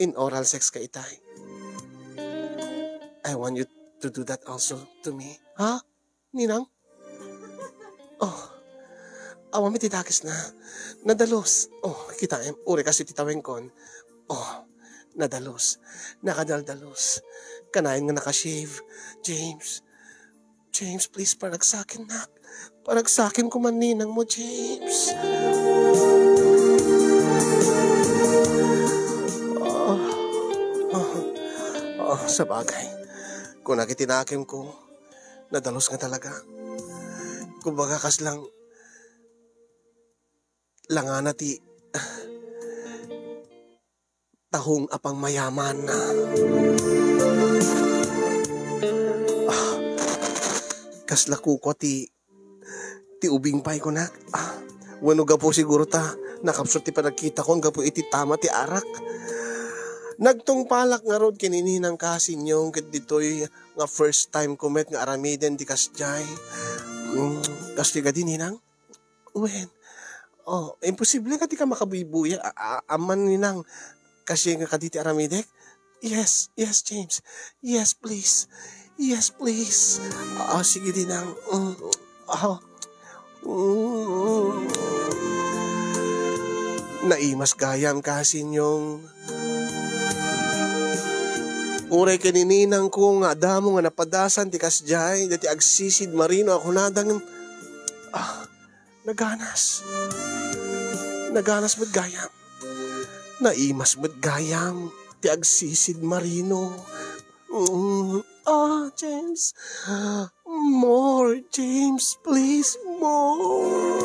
In oral sex ka itay. I want you to do that also to me. Ha? Ninang? Oh. Awa mi titakis na. Nadalos. Oh, kita em. Uri kasi titaweng kon. Oh, nadalos. Nakadaldalos. Kanain nga nakashave. James. James, please, parag sa akin, nak. Parag sa akin kuman ninang mo, James. Sa bagay. Kung nakitinakim ko, nadalos nga talaga. Kumbaga kas lang, langana ti tahong apang mayaman na. Kaslako ko ti ubing pay ko na. Wano gapo siguro ta. Nakapsot ti panagkita ko. Gapo iti tama ti arak. Nagtong palak nga rod kinininang kasin yung kat dito'y nga first time kumet nga aramiden ti kasjay. Kastiga din ninang. Wen. Oh, imposible ka ti ka makabuibuya. Aman ninang. Kasi nga kaditi aramidek. Yes, James. Yes, please. Yes, please. Sige din ang... Naimas gayam kasi yung... Uray kanininang ko nga damo nga napadasan ti kasjay dati agsisid marino ako nadang... Naganas. Naganas ba't gayam? Naimas ba't gayam? Ti agsisid marino. James. More, James. Please, more.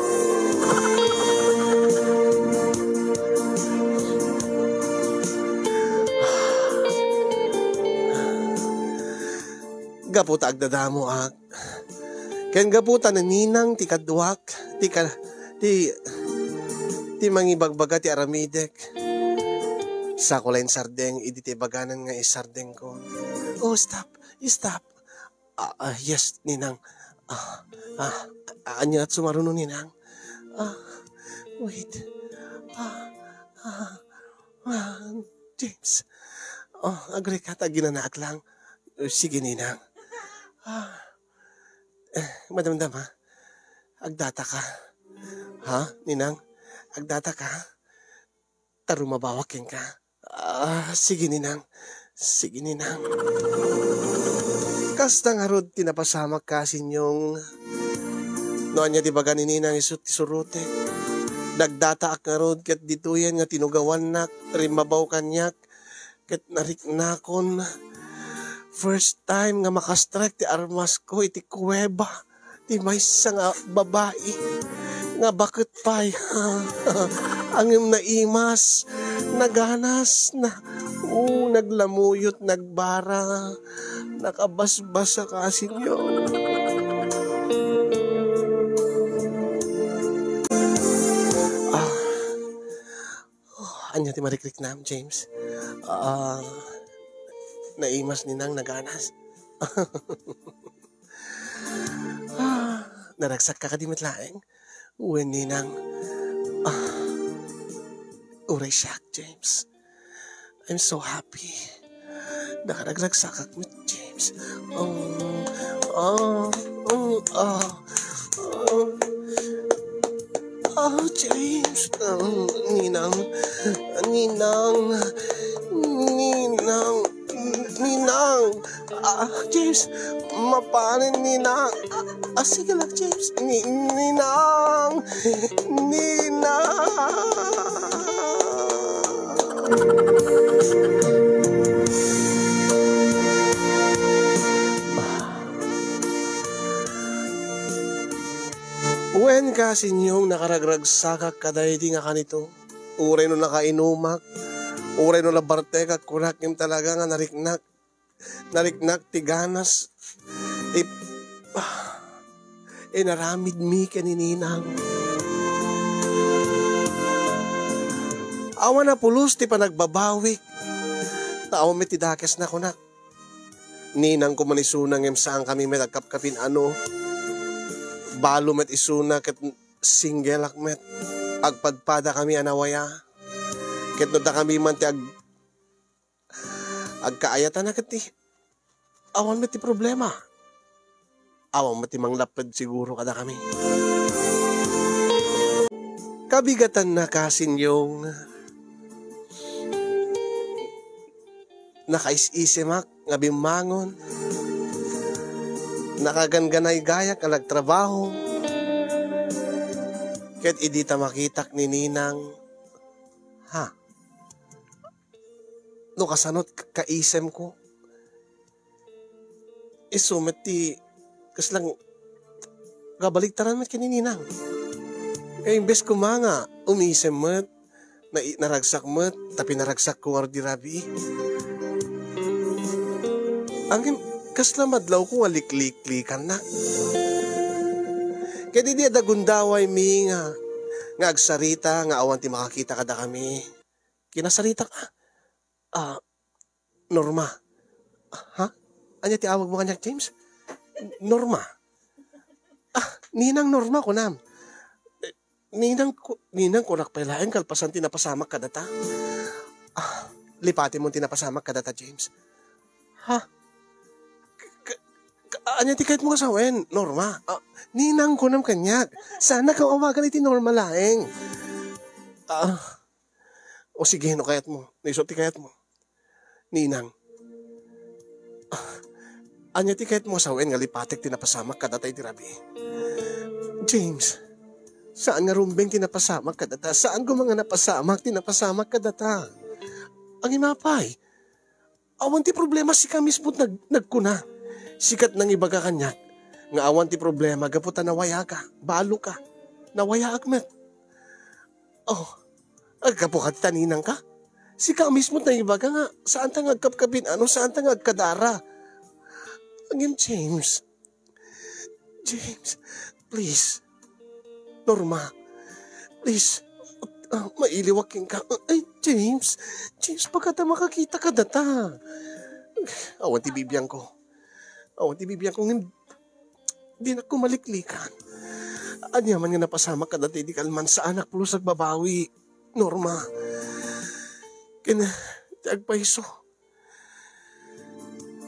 Gaputa agdadamo ag. Ken gaputa na ninang ti kadwak. Ti mangibagbaga ti aramidek. Sa kulain sardeng, idi ti baganan nga isardeng ko. Oh, stop. Yes, ninang. Anya at sumaruno, ninang. Wait. James. Agree ka, ginanaak lang. Sige, ninang. Madamdam, ha? Agdata ka. Ha, ninang? Agdata ka? Tarumabawakin ka. Sige, ninang. Sige, ninang. Kasta nga rod tinapasamak kasin yung noan niya dibaga ni ninang isut tisurute. Nagdataak nga rod kat dituyan nga tinugawan nak rimabaw kanyak kat nariknakon. First time nga makastrike ti armas ko iti kuweba. Ti maysa nga babae nga bakit pay. Ang naimas, naganas na. Naglamuyot, nagbara, nakabasbas sa kasin yun. Anya ti marikrik nam, James? Naimas ninang naganas. Naragsak ka kadimit laeng. Uwen ninang. Uray siyak, James. I'm so happy. Nakaragsak ak mit James. James. Ninang. James, mapanin ninang. Sige lang, James. Ninang. When kasin yung nakaragragsakak kaday di nga kanito. Uray no nakainumak. Uray no labartekak kurak yung talaga nga nariknak. Nariknak tiganas. Naramid mi kanininang. Awan na pulos ti panagbabawik. Tao may tidakes na kunak. Ninang ko manisunang saan kami may nagkapkapin ano. Balo met isuna ket single akmet. Agpadpada kami anawaya. Ket no da kami man ti agkaayatan na ket ti. Awan met ti problema. Awan met ti manglapad siguro kada kami. Kabigatan na kasin yung nakaisisimak nga bimangon. Nakaganganay gayak nga nagtrabaho. Ket idita makitak ni ninang. Ha? No kasanot kaisem ko. Isumet ti kaslang gabaliktaran met kinininang. Imbes ko mga umisem met naragsak met tapi naragsak ko war di rabi. Angin kasla madlaw ko aliklik-likan na. Kaya di adagundaway mi nga agsarita nga awan ti makakita kada kami. Kinasarita ka. Norma. Ha? Anya ti awag mo kanyak, James? Norma. Ninang Norma ko nam. Ninang ko nakpailain kalpasan tinapasamak kada ta. Lipati mo tinapasamak kada ta, James. Ha? Anya ti kahit mo kasawen, Norma. Ninang ko nam kanyak. Sana kang awagan iti Norma laeng. O sige, no kayat mo. Naisot ti kayat mo. Ninang. Anya ti kahit mo kasawen nga lipatik tinapasamak kada tayo tirabi. James, saan nga rumbeng tinapasamak kada ta? Saan ko mga napasamak tinapasamak kada ta? Ang imapay. Awan ti problema si ka mismo nagkuna. Sikat nang ibaga kanyak. Nga awan ti problema, gaputa nawaya ka. Balo ka. Nawaya akmet. Agkapukat taninang ka. Sika mismo nang ibaga nga. Saan ta ngagkapkabin? Saan ta ngagkadara? Angin, James. James, please. Norma, please. Mailiwaking ka. Ay, James. James, pagkata makakita ka data. Awan ti bibiyang ko. Hindi na kumaliklikan. Anyaman nga napasama ka dati di kalman sa anak plus agbabawi. Norma. Kina, agpaiso.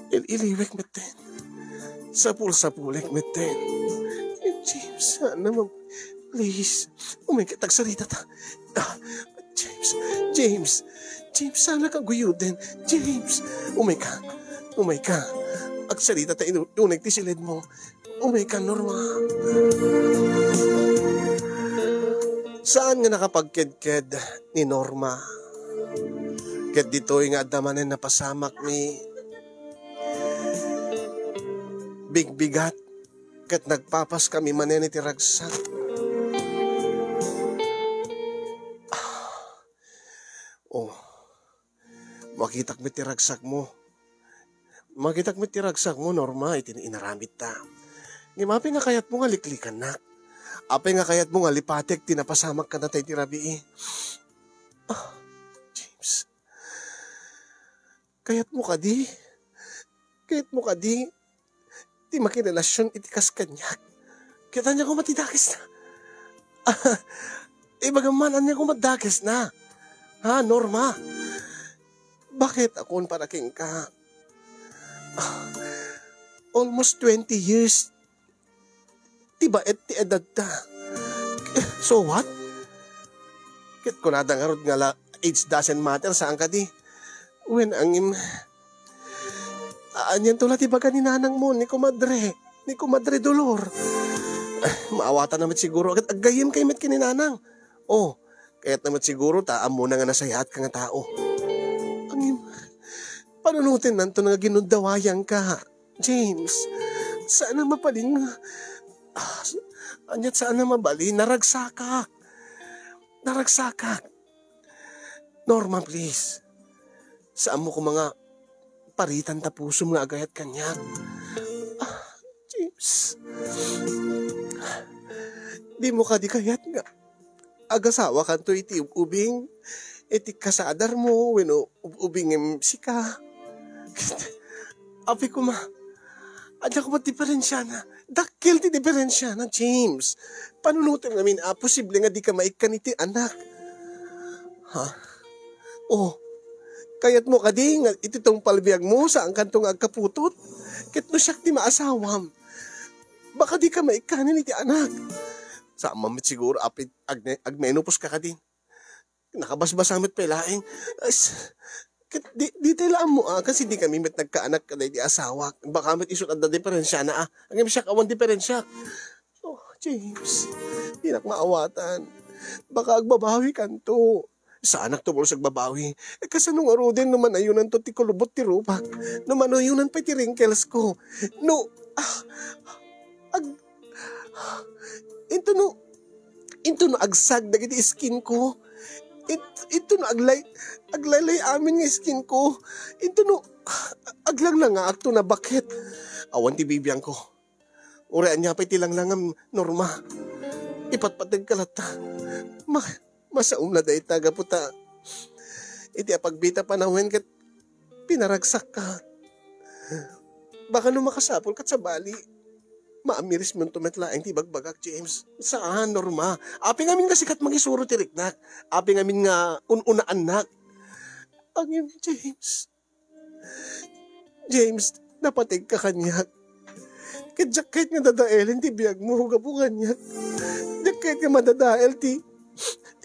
Iliwek meten. Sapul-sapulek meten. James, sana please. Tagsalita ta. James, sana ka guyuden. James, umay ka. Agsalita ta inunig ti silid mo. Umay ka, Norma. Saan nga nakapagked-ked ni Norma? Ket dito'y nga damanen na pasamak ni bigbigat. Ket nagpapas kami manen iti ragsak. Makitak mi ti ragsak mo. Norma, iti inaramit ta. Ngimapi nga kayat mo nga liklikan na. Apay nga kayat mo nga lipatek, tinapasamak ka na tayo tirabi. James. Kayat mo ka di. Di makirelasyon itikas kanyak. Kita niya ko matidakis na. Bagaman niya ko matidakis na. Ha, Norma? Bakit akon paraking ka? Almost 20 years. Tiba ti edad ta. So what? Kit ko nadangarod nga age doesn't matter saan ka di. When angim anyan tula ti baga ni nanang mo ni kumadre dolor. Maawatan naman siguro agad agayim kay met kininanang. Kaya't naman siguro taam mo na nga nasayat ka nga tao. Angim panunutin nanto nga ginudawayang ka. James, sana mapaling Anyat saan na mabali, naragsakak. Naragsakak. Norma, please. Saan mo ko mga paritan ta puso nga agayat kanya? James. Di mo ka di kayat nga. Agasawa kan to iti ubing. Iti kasadar mo, weno ubing sika. Api ko ma. Adya ko diferensya na. Dakil ti diferensya na, James. Panunutin namin, posible nga di ka maikan iti anak. Ha? Oh, kayat mo ka di nga iti tong palbiag mo saan kantong agkaputot. Kit no siyak ti maasawam. Baka di ka maikanin iti anak. Sa mamit siguro, apit agmenopos ka din. Nakabasbasamit pelaing. Di tailaan mo kasi di kami met nagkaanak ka di asawa. Baka met isot at da diferensya na Ang siyak awan diferensya. Oh, James. Di maawatan. Baka agbabawi kanto. Sa anak to mo sa agbabawi. Kasi nung aro din naman ayunan to ti kulubot ti rupak. Naman ayunan pa ti wrinkles ko. No, Ito no agsag dagiti skin ko. Ito no aglaylay amin nga skin ko. Ito no aglang na nga akto na bakit. Awan ti bibiyang ko. Urean niya pa'y tilanglangam Norma. Ipatpatag kalata. Masaum na dahi taga puta. Iti apagbita panahon kat pinaragsak ka. Baka no makasapol kat sa bali. Maamiris mo tumetlaeng ti bagbagak, James. Saan, Norma? Api ngamin kasi kat mangisuro ti riknak. Api ngamin nga ununaan nak. Angin, James. James, napatig ka kanyak. Kahit nga dadaelin ti biyag mo, gapo kanyak. Kahit nga madadael ti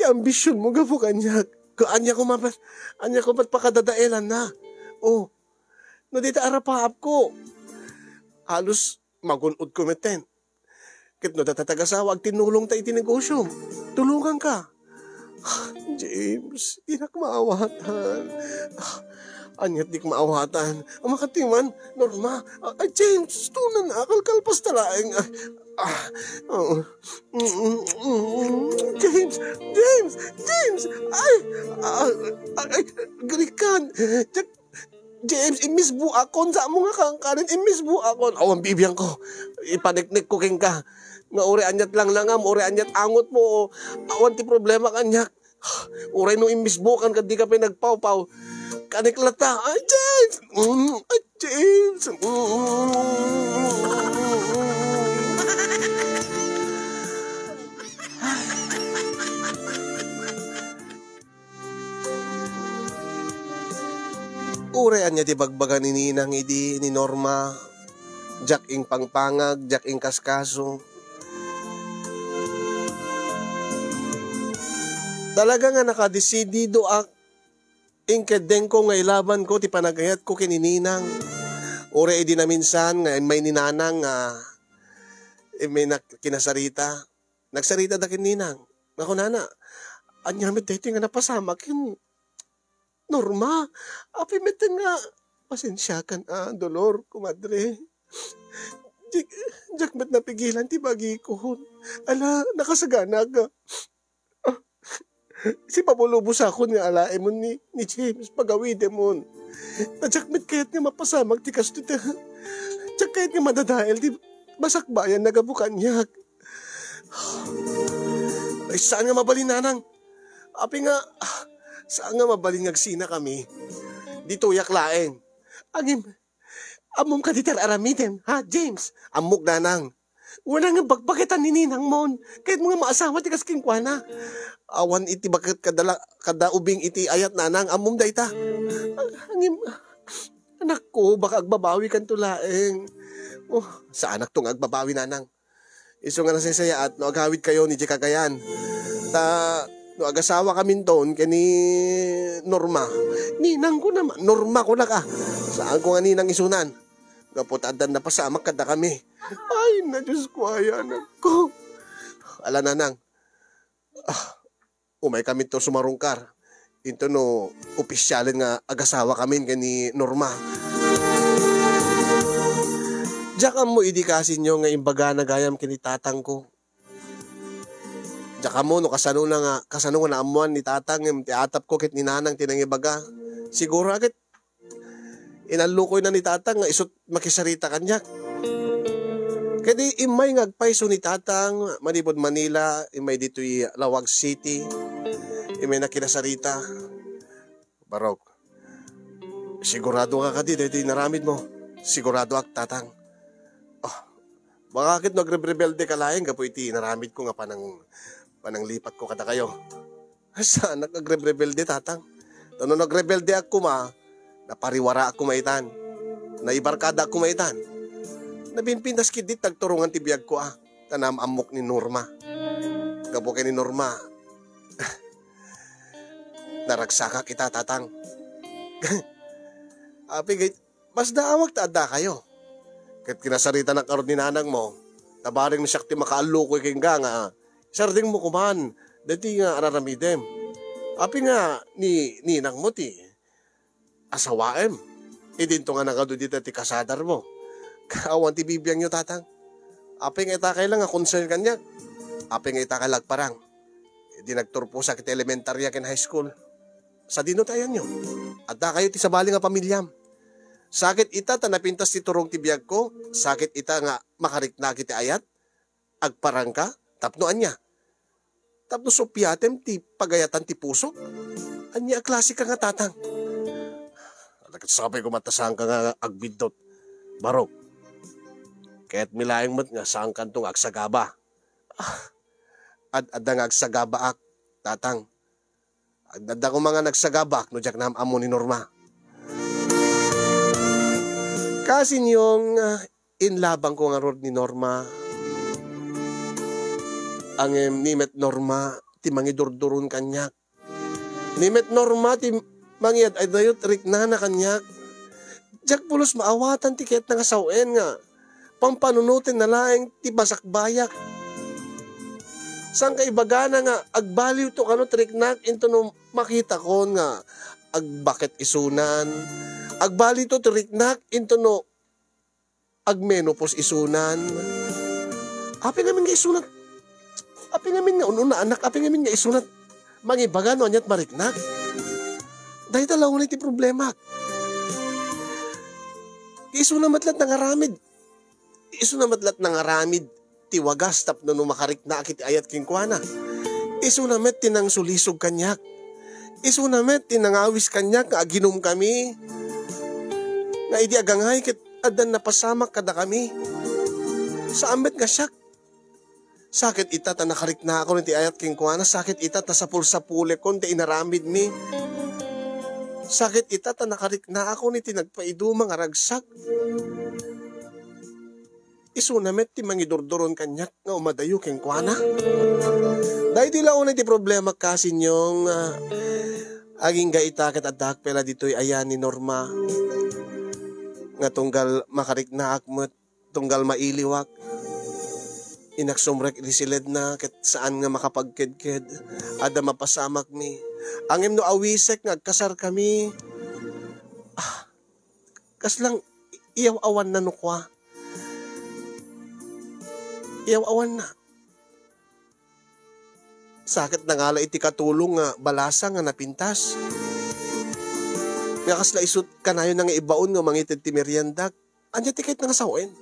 ambisyon mo, gapo kanyak. Anya ko mat pakadadaelan na. Oh, no dita arapaap ko. Halos magunod ko meten. Kit no datatagasawa, tinulong ta iti negosyo. Tulungan ka. James, di na maawatan. Anyat di maawatan. Makatiman, Norma. James, tunan na, kalkalpas talaeng. James, galikan. James, imis bu akon sa mo nga kangkanin, imis bu akon. Awan bibiyang ko, ipaniknik ko king ka. Nga uri anyat lang langam, uri anyat angot mo, awan ti problema kanyak. Uri no imis bu kan, di ka pinagpaw-paw. Kaniklata, James! James! Urean niya di bagbagan ni Ninang idi ni Norma. Jak ing pangpangag, jak ing kaskaso. Talaga nga nakadesidido ing kedeng ko nga ilaban ko ti panagayat ko kinininang. Ure idi na minsan nga may ninanang may kinasarita. Nagsarita da kininang. Ako nana, anyamit dito nga napasama kin Norma, api meten nga, pasensyakan dolor, kumadre. Jak met napigilan ti bagi ko. Ala, nakasagana ka. Si papulubos ako nga alae mo ni James, pagawide mo. Jak met kayat nga mapasamag ti kasto ti. Jak kayat nga madadael ti basakbayan nagabukan niyak. Ay, saan nga mabalinanang? Api nga, saan nga mabalingag sina kami? Dito yaklaeng. Amom ka ditar aramiden, ha, James? Amok nanang. Wala nga bagbagitan ni Ninang mon. Kahit mga maasawa ti kaskingkwana. Awan iti bakit kada ubing iti ayat nanang. Amom da ita. Anak ko, baka agbabawi kan tulaeng. Oh, sa anak tong agbabawi nanang. Iso nga nasisaya at no aghawid kayo ni Jikagayan. No agasawa kami ton kani Norma. Ninang ko naman. Norma ko na ka. Saan ko nga ninang isunan? Gaputadan na pasamak kada kami. Ay, na Diyos ko, ay anak ko. Ala nanang. Umay kami to sumarungkar. Ito no, opisyalin nga agasawa kami kani Norma. Diyan mo idikasin nyo nga imbaga na gayam kini tatang ko. Tsaka mo, no, kasano na amuan ni tatang, ti atap ko kit ni nanang tinangibaga. Siguro agad, inalukoy na ni tatang nga isot makisarita kanya. Kaya di imay ngagpaiso ni tatang, manibod Manila, imay dito'y Lawag City, imay na kinasarita. Barok, sigurado ka dito naramid mo. Sigurado ak tatang. Oh, bakit nagrebelde ka laing kapo iti naramid ko nga pananglipat ko kada kayo. Saan nagrebelde tatang? Tano nagrebelde ako napariwara ako maitan. Naibarkada ako maitan. Nabinpindas kidit tagturungan ti biyag ko tanam amok ni Norma. Gapo kay ni Norma. Naragsaka kita tatang. Api mas daawag taada kayo. Kat kinasarita ng karon ni nanang mo, tabaring siyak ti makaalukoy kay nga sarding mo kuman, dati nga araramidem. Api nga ni ninang mo ti asawaem. Idinto nga nakado dito ti kasadar mo. Kaawan ti bibiyang nyo tatang. Api nga ita kailang nga concern kanya. Api nga ita kalagparang. Di nagturpo sa kit elementarya ken high school. Sa dino tayo nyo. At da kayo ti sabali nga pamilyam. Sakit ita tanapintas ti turong ti biyag ko. Sakit ita nga makarikna kiti ayat. Agparang ka. Tapnoan niya. Tapno sopiatem ti pagayatan ti puso. Anya klase ka nga tatang. Sabay ko matasang ka nga agbidot. Barok. Kaya't milayang mat nga saan kantong agsagaba. Adda nga agsagaba ak, tatang. Adda ko mga nagsagaba no jak nam amo ni Norma. Kasi niyong inlabang ko nga rod ni Norma. Ang nimet Norma, ti mangidurduron kanyak. Nimet Norma, ti mangyad ay dayot rikna na kanyak. Jak pulos maawatan ti ket nga sawen nga. Pampanunutin na laeng ti basakbayak. Sang kaibagana nga agbaliw to kano triknak into no makita ko nga agbakit isunan. Agbaliw to triknak into no agmenopos isunan. Api ngamin nga isunat. Api ngamin nga ununa anak. Api ngamin nga isunat. Mangibaga no anyat mariknak. Dahil talaw ti problema. Isunamatlat ng aramid. Isunamatlat ng aramid. Tiwagas tapno no makarikna akit ayat kingkwana. Isunamet tinang sulisog kanyak. Isunamet tinangawis kanyak nga aginom kami. Nga idi agangay kit adan napasamak kada kami. Sa amet nga siyak. Sakit ita ta nakarikna ako ti ayat kingkwana. Sakit ita ta sapul-sapule kon ti inaramid mi. Sakit ita ta nakarikna ako ni tinagpaidumang aragsak. Isunamet ti mangidurduron kanyak nga umadayo kengkwana. Dahil di lang ti problema kasi nyong aging gaitaket at dakpela dito'y ayan ni Norma. Nga tunggal makarikna akmet, tunggal mailiwak. Inaksumrek ilisilid na ket saan nga makapagkedked. Ada mapasamak mi. Angem no awisek nga kasar kami. Kaslang iyaw-awan na nukwa. Iyaw-awan na. Sakit na nga la iti katulong nga balasa nga napintas. Nga kasla isut kanayo na nga ibaon nga mangitid ti meriendak. Anya ti kahit nga sawen.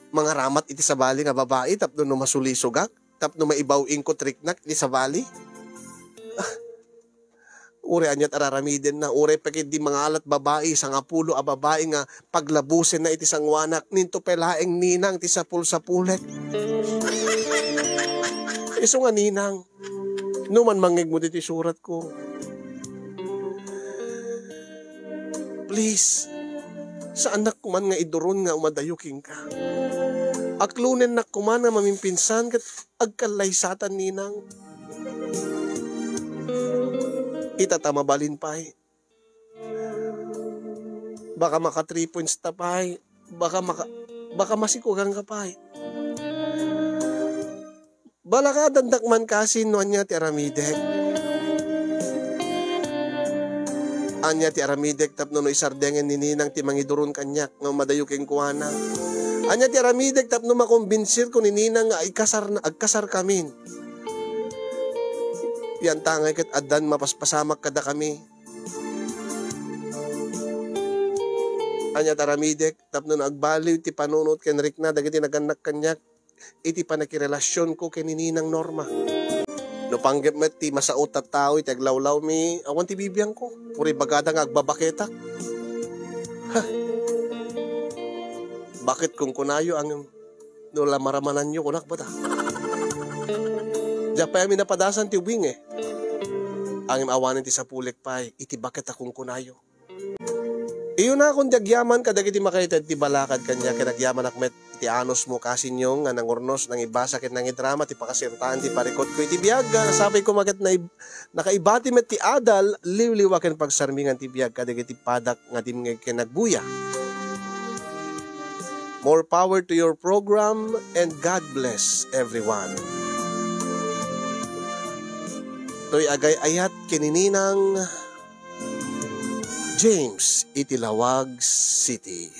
Mga ramat iti sabali nga babae tapno no masulisogak. Tapno maibawing ko triknak iti sabali. Ure anyat araramiden na. Ure pekit di mga alat babae. Sang apulo a babae nga paglabusin na iti sangwanak. Ninto pelaeng ninang ti sapul-sapulet. Iso nga ninang. Numan mangig mo diti surat ko. Please. Sa anak kuman nga iduron nga umadayuking ka. Aklunen na kuman nga mamimpinsan kat agkalaysatan ninang. Itatamabalin pa'y. Baka maka 3 points ta pa'y. Baka masikugang ka pa'y. Bala ka dandakman kasi no anya ti aramidek. Anya ti aramidek tapno no isardengen ni ninang ti mangidurun kanyak nga madayo keng kuwana. Anya ti aramidek tapno makombinsir ko ni ninang nga agkasar kamin. Yan tangay ket addan mapaspasamak kada kami. Anya taramidek tapno agbaliw ti panunot ken Rikna dagiti naganak kanyak iti panakirelasyon ko ken ni ninang Norma. No panggap met ti masaot at tao iti aglawlaw mi awan ti bibiyang ko. Puri bagada nga agbabaketak. Bakit kung kunayo ang no lamaramanan nyo kunak ba ta? Diya pa yamin napadasan ti wing Ang awanin ti sapulik pa'y iti bakit akong kunayo. Iyo na akong dagyaman kadag iti makita ti balakad kanya kinagyaman akmet iti anos mo kasin yung nga nangurnos nang ibasa ket nang idrama ti pakasirtaan ti parikot ko iti biyag nasabay ko maket na nakaibati met ti adal liwliwa ken pagsarmingan ti biyag kadag iti padak nga dimngeg ken nagbuya. More power to your program and God bless everyone. To'y agay ayat kinininang James, Itilawag City.